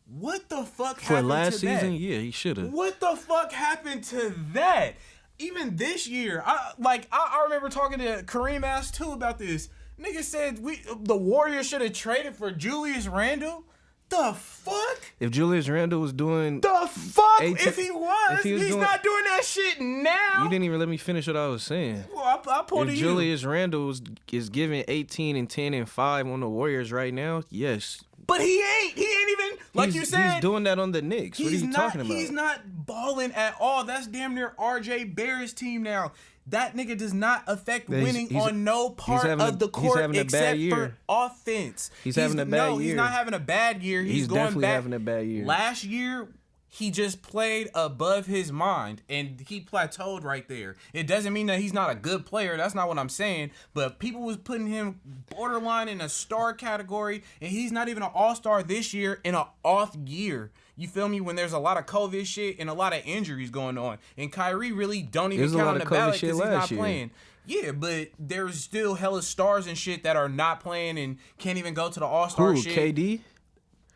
What the fuck happened to that? For last season, yeah, he should have. What the fuck happened to that? Even this year, I remember talking to Kareem Ass too about this. Nigga said the Warriors should have traded for Julius Randle. The fuck? If Julius Randle was doing the fuck, if he was, he's not doing that shit now. You didn't even let me finish what I was saying. Well, I pulled it. Julius Randle is giving 18 and 10 and 5 on the Warriors right now, yes. But he ain't even like you said. He's doing that on the Knicks. What are you talking about? He's not balling at all. That's damn near RJ Barrett's team now. That nigga does not affect winning on no part of the court except for offense. He's having a bad year. No, he's not having a bad year. He's going definitely back. having a bad year. Last year, he just played above his mind, and he plateaued right there. It doesn't mean that he's not a good player. That's not what I'm saying. But people was putting him borderline in a star category, and he's not even an all-star this year in an off year. You feel me? When there's a lot of COVID shit and a lot of injuries going on. And Kyrie really don't even count on the ballot because he's not playing. Yeah, but there's still hella stars and shit that are not playing and can't even go to the all-star shit. KD?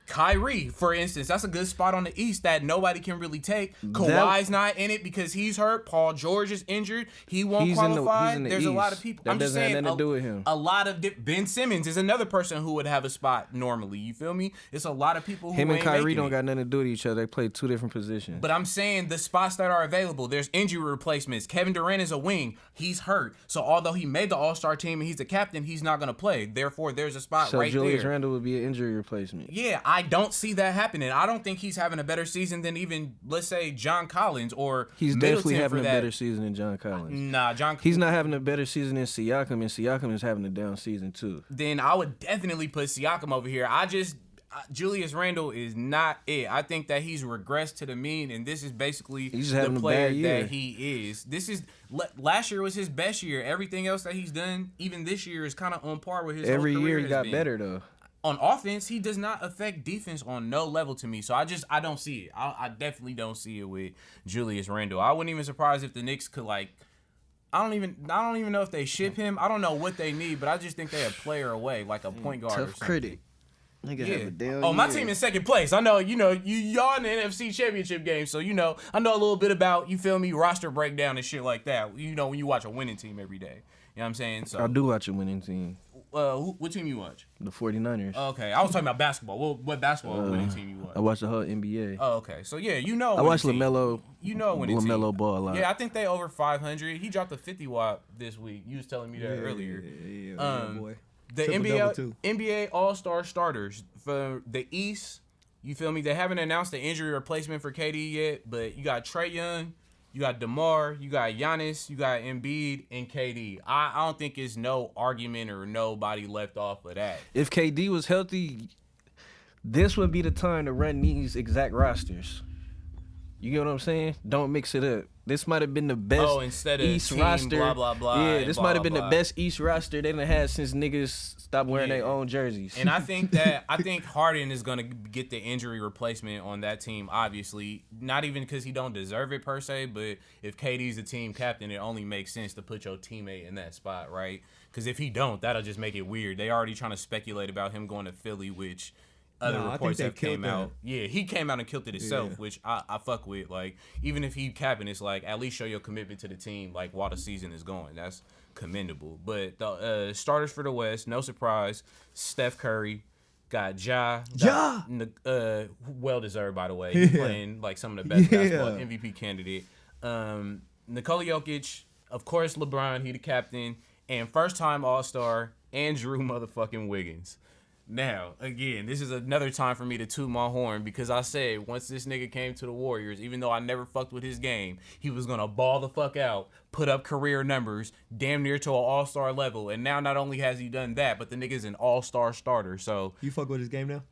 Kyrie, for instance, that's a good spot on the East that nobody can really take. Kawhi's not in it because he's hurt. Paul George is injured. He won't qualify. There's East. A lot of people. That doesn't have nothing to do with him. A lot of Ben Simmons is another person who would have a spot normally. You feel me? It's a lot of people who him and Kyrie don't it. Got nothing to do with each other. They play two different positions. But I'm saying the spots that are available, there's injury replacements. Kevin Durant is a wing. He's hurt. So although he made the All-Star team and he's the captain, he's not going to play. Therefore, there's a spot right there. So Julius Randle would be an injury replacement. Yeah, I don't see that happening. I don't think he's having a better season than even, let's say, John Collins or he's Middleton definitely having a that. better season than John Collins. Nah, he's not having a better season than Siakam, and Siakam is having a down season too. Then I would definitely put Siakam over here. Julius Randle is not it. I think that he's regressed to the mean, and this is basically the player that he is. Last year was his best year. Everything else that he's done, even this year, is kind of on par with his every whole career year he got better though. On offense, he does not affect defense on no level to me. So I don't see it. I definitely don't see it with Julius Randle. I wouldn't even surprise if the Knicks could I don't even know if they ship him. I don't know what they need, but I just think they're a player away, like a point guard or something. Tough critic. Nigga have a damn oh, my year. team in second place. I know, y'all in the NFC Championship game, so I know a little bit about, you feel me, roster breakdown and shit like that. When you watch a winning team every day. You know what I'm saying? So I do watch a winning team. What team you watch? The 49ers. Okay, I was talking about basketball. What basketball winning team you watch? I watch the whole NBA. Oh, okay. So yeah, I watch LaMelo. LaMelo ball a lot. Yeah, I think they over 500. He dropped a 50 watt this week. You was telling me that earlier. Yeah, boy. The NBA All-Star starters for the East. You feel me? They haven't announced the injury replacement for KD yet, but you got Trae Young. You got DeMar, you got Giannis, you got Embiid, and KD. I don't think it's no argument or nobody left off of that. If KD was healthy, this would be the time to run these exact rosters. You get what I'm saying? Don't mix it up. This might have been the best instead of East team, roster. blah, blah, blah. Yeah, this might have been the best East roster they done had since niggas stopped wearing their own jerseys. And I think Harden is gonna get the injury replacement on that team. Obviously, not even because he don't deserve it per se, but if KD's the team captain, it only makes sense to put your teammate in that spot, right? Because if he don't, that'll just make it weird. They already trying to speculate about him going to Philly, which other reports have came out. Yeah, he came out and killed it himself, which I fuck with. Like, even if he capping, it's like, at least show your commitment to the team, like, while the season is going. That's commendable. But the starters for the West, no surprise, Steph Curry, got Ja. Well deserved, by the way. He's playing like some of the best basketball, MVP candidate. Nikola Jokic, of course, LeBron, he the captain, and first time All-Star, Andrew motherfucking Wiggins. Now, again, this is another time for me to toot my horn because I said once this nigga came to the Warriors, even though I never fucked with his game, he was going to ball the fuck out, put up career numbers, damn near to an all-star level. And now not only has he done that, but the nigga's an all-star starter. So you fuck with his game now?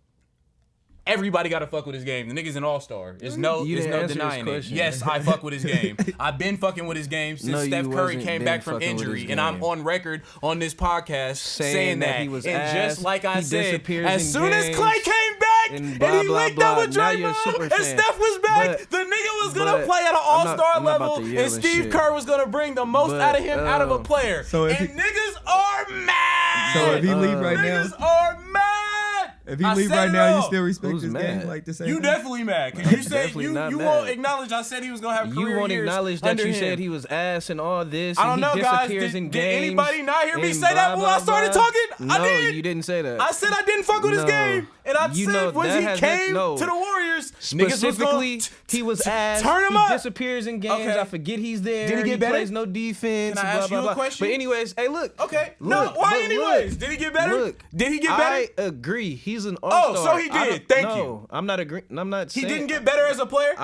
Everybody got to fuck with his game. The nigga's an all-star. There's no denying it. Yes, I fuck with his game. I've been fucking with his game since Steph Curry came back from injury. And I'm on record on this podcast saying that. He was and just like I said, as soon games, as Clay came back and he linked up with Draymond and Steph was back, the nigga was gonna play at an all-star level, and Steve Kerr was gonna bring the most out of him out of a player. So niggas are mad. So if he leave right now, niggas are mad. If he leave right now, you still respect his game like the same. You definitely mad because you said you won't acknowledge. I said he was gonna have career years. You won't acknowledge that you said he was ass and all this. I don't know, guys. Did anybody not hear me say that when I started talking? I did. No, you didn't say that. I said I didn't fuck with his game, and I said when he came to the Warriors, specifically he was ass. Turn him he up. disappears in games. I forget he's there. Did he get better? Plays no defense. Can I ask you a question? But anyways, hey, look. Okay. No. Why anyways? Did he get better? Look. Did he get better? I agree. He's an all-star. Oh, so he did. Thank you. No, I'm not agreeing. I'm not saying. He didn't get better as a player?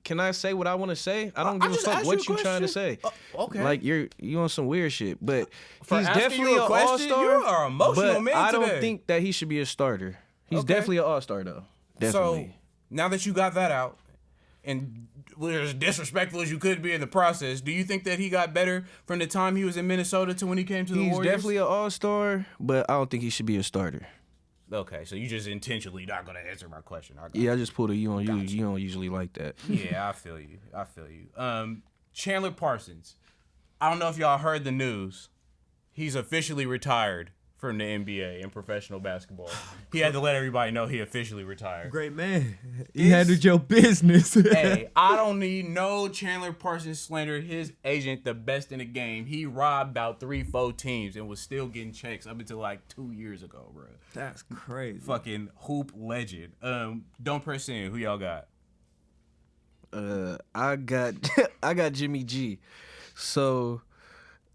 Can I say what I want to say? I don't give a fuck what you trying to say. Okay. Like you on some weird shit, but For he's asking definitely you an a question, all-star. you are emotional but man I don't today. think that he should be a starter. He's definitely an all-star though. Definitely. So now that you got that out, and we're as disrespectful as you could be in the process, do you think that he got better from the time he was in Minnesota to when he came to the Warriors? He's definitely an all-star, but I don't think he should be a starter. Okay, so you just intentionally not gonna answer my question. I just pulled a you on you. You don't usually like that. Yeah, I feel you. Chandler Parsons. I don't know if y'all heard the news. He's officially retired from the NBA and professional basketball. He had to let everybody know he officially retired. Great man. He handled your business. Hey, I don't need no Chandler Parsons slander. His agent, the best in the game. He robbed about 3-4 teams and was still getting checks up until like 2 years ago, bro. That's crazy. Fucking hoop legend. Don't press in. Who y'all got? I got Jimmy G. So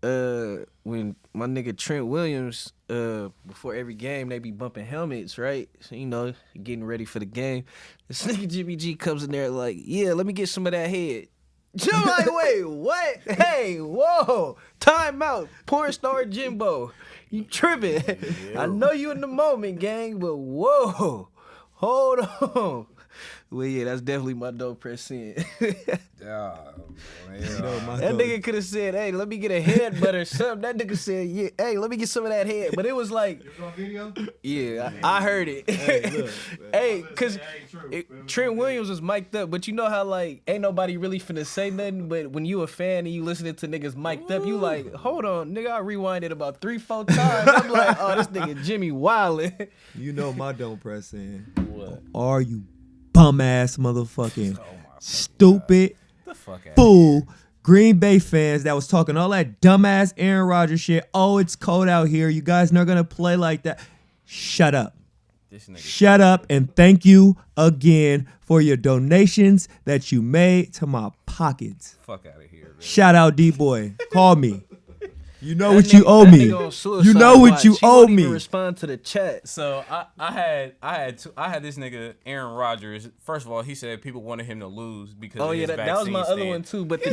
when my nigga Trent Williams, before every game, they be bumping helmets, right? So, getting ready for the game. This nigga Jimmy G comes in there like, yeah, let me get some of that head. I'm like, wait, what? Hey, whoa, time out. Porn star Jimbo. You tripping. I know you in the moment, gang, but whoa, hold on. Well, yeah, that's definitely my dope press in. That nigga could have said, hey, let me get a headbutt or something. That nigga said, yeah, hey, let me get some of that head. But it was like, yeah, I heard it. Hey, because Trent Williams was mic'd up, but you know how, like, ain't nobody really finna say nothing, but when you a fan and you listening to niggas mic'd up, you like, hold on, nigga, I rewinded about 3-4 times. I'm like, oh, this nigga Jimmy wildin'. You know my don't press in. What? Are you bum ass motherfucking stupid fool Green Bay fans that was talking all that dumbass Aaron Rodgers shit? Oh, it's cold out here. You guys not gonna play like that. Shut up. Shut up and thank you again for your donations that you made to my pockets. Fuck out of here, man. Shout out D-Boy. Call me. You know what you owe me. You know what you owe me. Respond to the chat. So I had this nigga Aaron Rodgers. First of all, he said people wanted him to lose because of his that was my other one too. But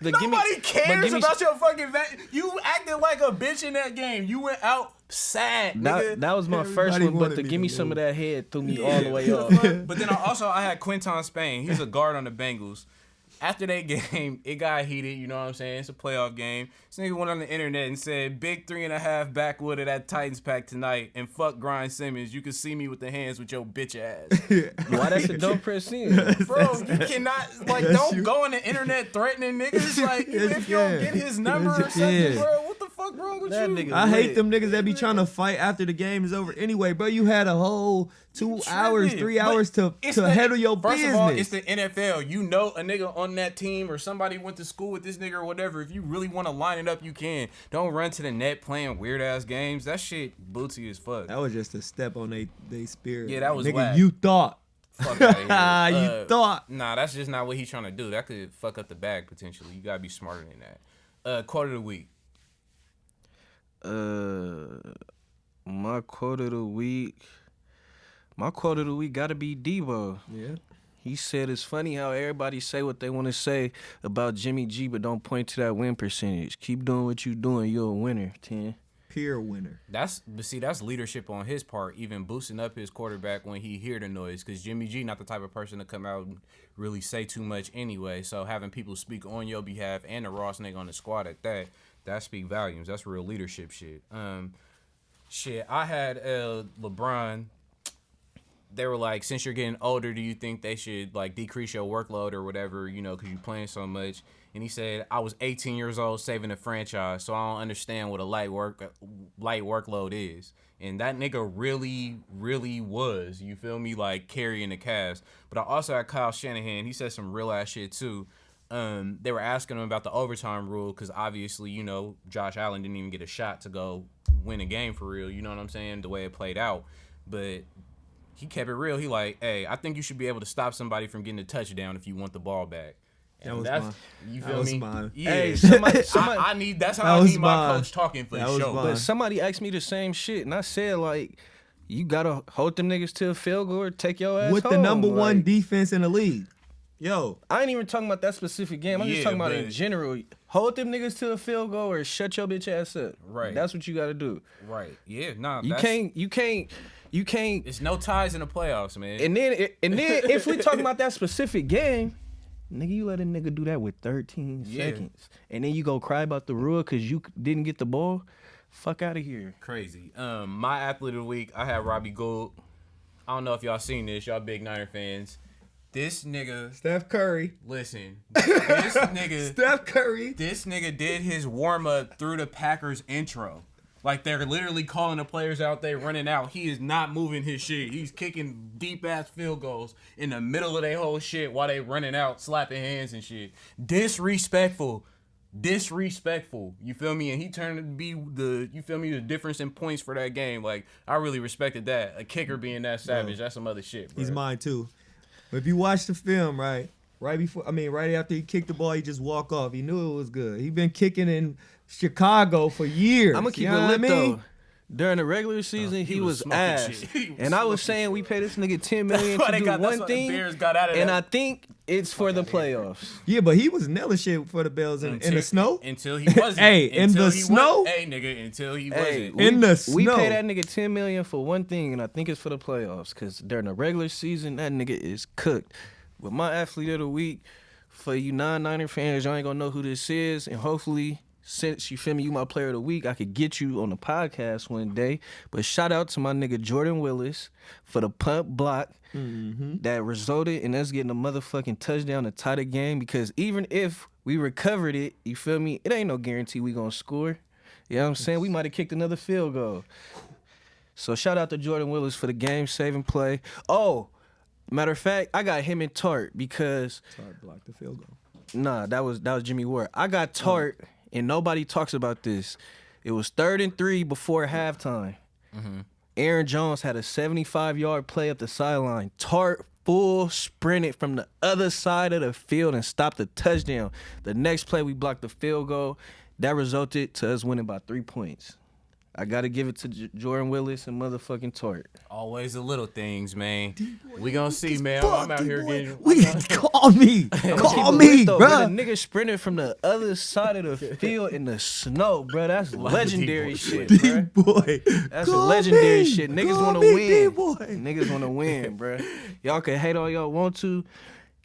nobody cares about your fucking vaccine. You acted like a bitch in that game. You went out sad. Nigga. That was my first one. But to give me some of that head threw me all the way off. But then I had Quinton Spain. He's a guard on the Bengals. After that game, it got heated, you know what I'm saying? It's a playoff game. This nigga went on the internet and said, big 3.5 backwood of that Titans pack tonight, and fuck Grind Simmons. You can see me with the hands with your bitch ass. Why that's a dope press in? Bro, you cannot, don't go on the internet threatening niggas. Like, even if you don't get his number or something, bro, what the fuck wrong with you? I hate them niggas that be trying to fight after the game is over. Anyway, bro, you had a whole 2 hours, 3 hours to handle your business. First of all, it's the NFL. You know a nigga on that team or somebody went to school with this nigga or whatever. If you really want to line it up, you can. Don't run to the net playing weird ass games. That shit bootsy as fuck. That was just a step on they spirit. Yeah, that was nigga. Whack. You thought. Fuck out of here. You thought. Nah, that's just not what he's trying to do. That could fuck up the bag potentially. You gotta be smarter than that. Quote of the week. My quote of the week. My quote of the week gotta be Debo. Yeah. He said it's funny how everybody say what they want to say about Jimmy G, but don't point to that win percentage. Keep doing what you doing. You're a winner, 10. Pure winner. That's leadership on his part, even boosting up his quarterback when he hear the noise. Because Jimmy G not the type of person to come out and really say too much anyway. So having people speak on your behalf and the Ross nigga on the squad at that speak volumes. That's real leadership shit. I had LeBron. they were like, since you're getting older, do you think they should like decrease your workload or whatever, you know, because you're playing so much? And he said, I was 18 years old saving a franchise, so I don't understand what a light workload is. And that nigga really, really was, you feel me, like carrying the cast. But I also had Kyle Shanahan. He said some real ass shit too. They were asking him about the overtime rule because obviously, you know, Josh Allen didn't even get a shot to go win a game for real. You know what I'm saying? The way it played out. But he kept it real. He like, hey, I think you should be able to stop somebody from getting a touchdown if you want the ball back. That was mine. You feel me? Mine. Yeah. Hey, somebody I need. That's how I need my coach talking for the show. But somebody asked me the same shit, and I said like, you gotta hold them niggas to a field goal or take your ass with home. The number one defense in the league. Yo, I ain't even talking about that specific game. I'm just talking about in general. Hold them niggas to a field goal or shut your bitch ass up. Right. That's what you gotta do. Right. Yeah. Nah. You can't. It's no ties in the playoffs, man. And then if we talking about that specific game. Nigga, you let a nigga do that with 13 seconds. And then you go cry about the rule because you didn't get the ball? Fuck out of here. Crazy. My athlete of the week, I had Robbie Gould. I don't know if y'all seen this. Y'all big Niner fans. This nigga... Steph Curry. Listen. This nigga... Steph Curry. This nigga did his warm-up through the Packers intro. Like, they're literally calling the players out there running out. He is not moving his shit. He's kicking deep-ass field goals in the middle of their whole shit while they running out, slapping hands and shit. Disrespectful. You feel me? And he turned to be the difference in points for that game. Like, I really respected that. A kicker being that savage, that's some other shit, bro. He's mine, too. But if you watch the film, right after he kicked the ball, he just walk off. He knew it was good. He been kicking in Chicago for years. I'm gonna keep it lit though. During the regular season, he was ass. And I was saying we pay this nigga $10 million to do one thing, and I think it's for the playoffs. Yeah, but he was nailing shit for the Bills in the snow. Until he wasn't. Hey, in the snow? Hey, nigga, until he wasn't. In the snow. We pay that nigga $10 million for one thing, and I think it's for the playoffs. Because during the regular season, that nigga is cooked. With my athlete of the week, for you non-Niner fans, y'all ain't gonna know who this is, and hopefully, since you feel me, you my player of the week, I could get you on the podcast one day. But shout out to my nigga Jordan Willis for the punt block that resulted in us getting a motherfucking touchdown to tie the game. Because even if we recovered it, you feel me, it ain't no guarantee we gonna score. You know what I'm saying? We might have kicked another field goal. So shout out to Jordan Willis for the game-saving play. Oh, matter of fact, I got him and Tart because Tart blocked the field goal. Nah, that was Jimmy Ward. I got Tart, and nobody talks about this. It was 3rd and 3 before halftime. Aaron Jones had a 75-yard play up the sideline. Tart full sprinted from the other side of the field and stopped the touchdown. The next play, we blocked the field goal. That resulted to us winning by 3 points. I got to give it to Jordan Willis and motherfucking Tart. Always the little things, man. We gonna see, man. I'm out here getting... Call me, bro. The nigga sprinted from the other side of the field in the snow, bro. That's legendary shit, bro. D-boy. That's legendary shit. Niggas want to win. Niggas want to win, bro. Y'all can hate all y'all want to.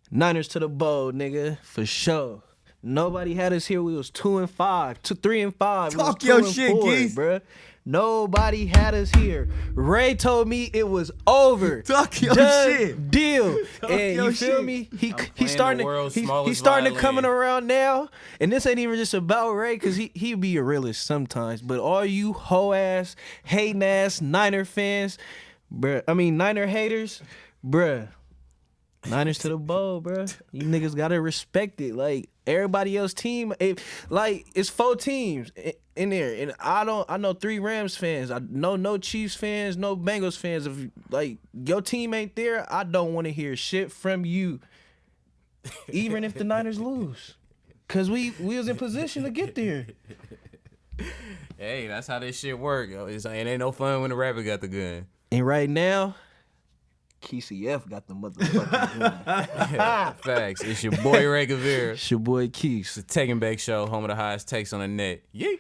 Niners to the bowl, nigga, for sure. Nobody had us here. We was 2-5, 3-5. Talk your shit, Keith, bruh. Nobody had us here. Ray told me it was over. Talk your shit. Deal. And you feel me? He's starting to coming around now. And this ain't even just about Ray, because he be a realist sometimes. But all you hoe ass, hating ass Niner fans, Niner haters, bruh. Niners to the bowl, bruh. You niggas gotta respect it. Like, everybody else team, it's 4 teams in there. And I know 3 Rams fans. I know no Chiefs fans, no Bengals fans. If, your team ain't there, I don't want to hear shit from you. Even if the Niners lose. Because we was in position to get there. Hey, that's how this shit work. It ain't no fun when the rabbit got the gun. And right now, KCF got the motherfucking gun. Facts. It's your boy Ray Gavere. It's your boy Keith. It's the Take and Bake Show, home of the highest takes on the net. Yeet.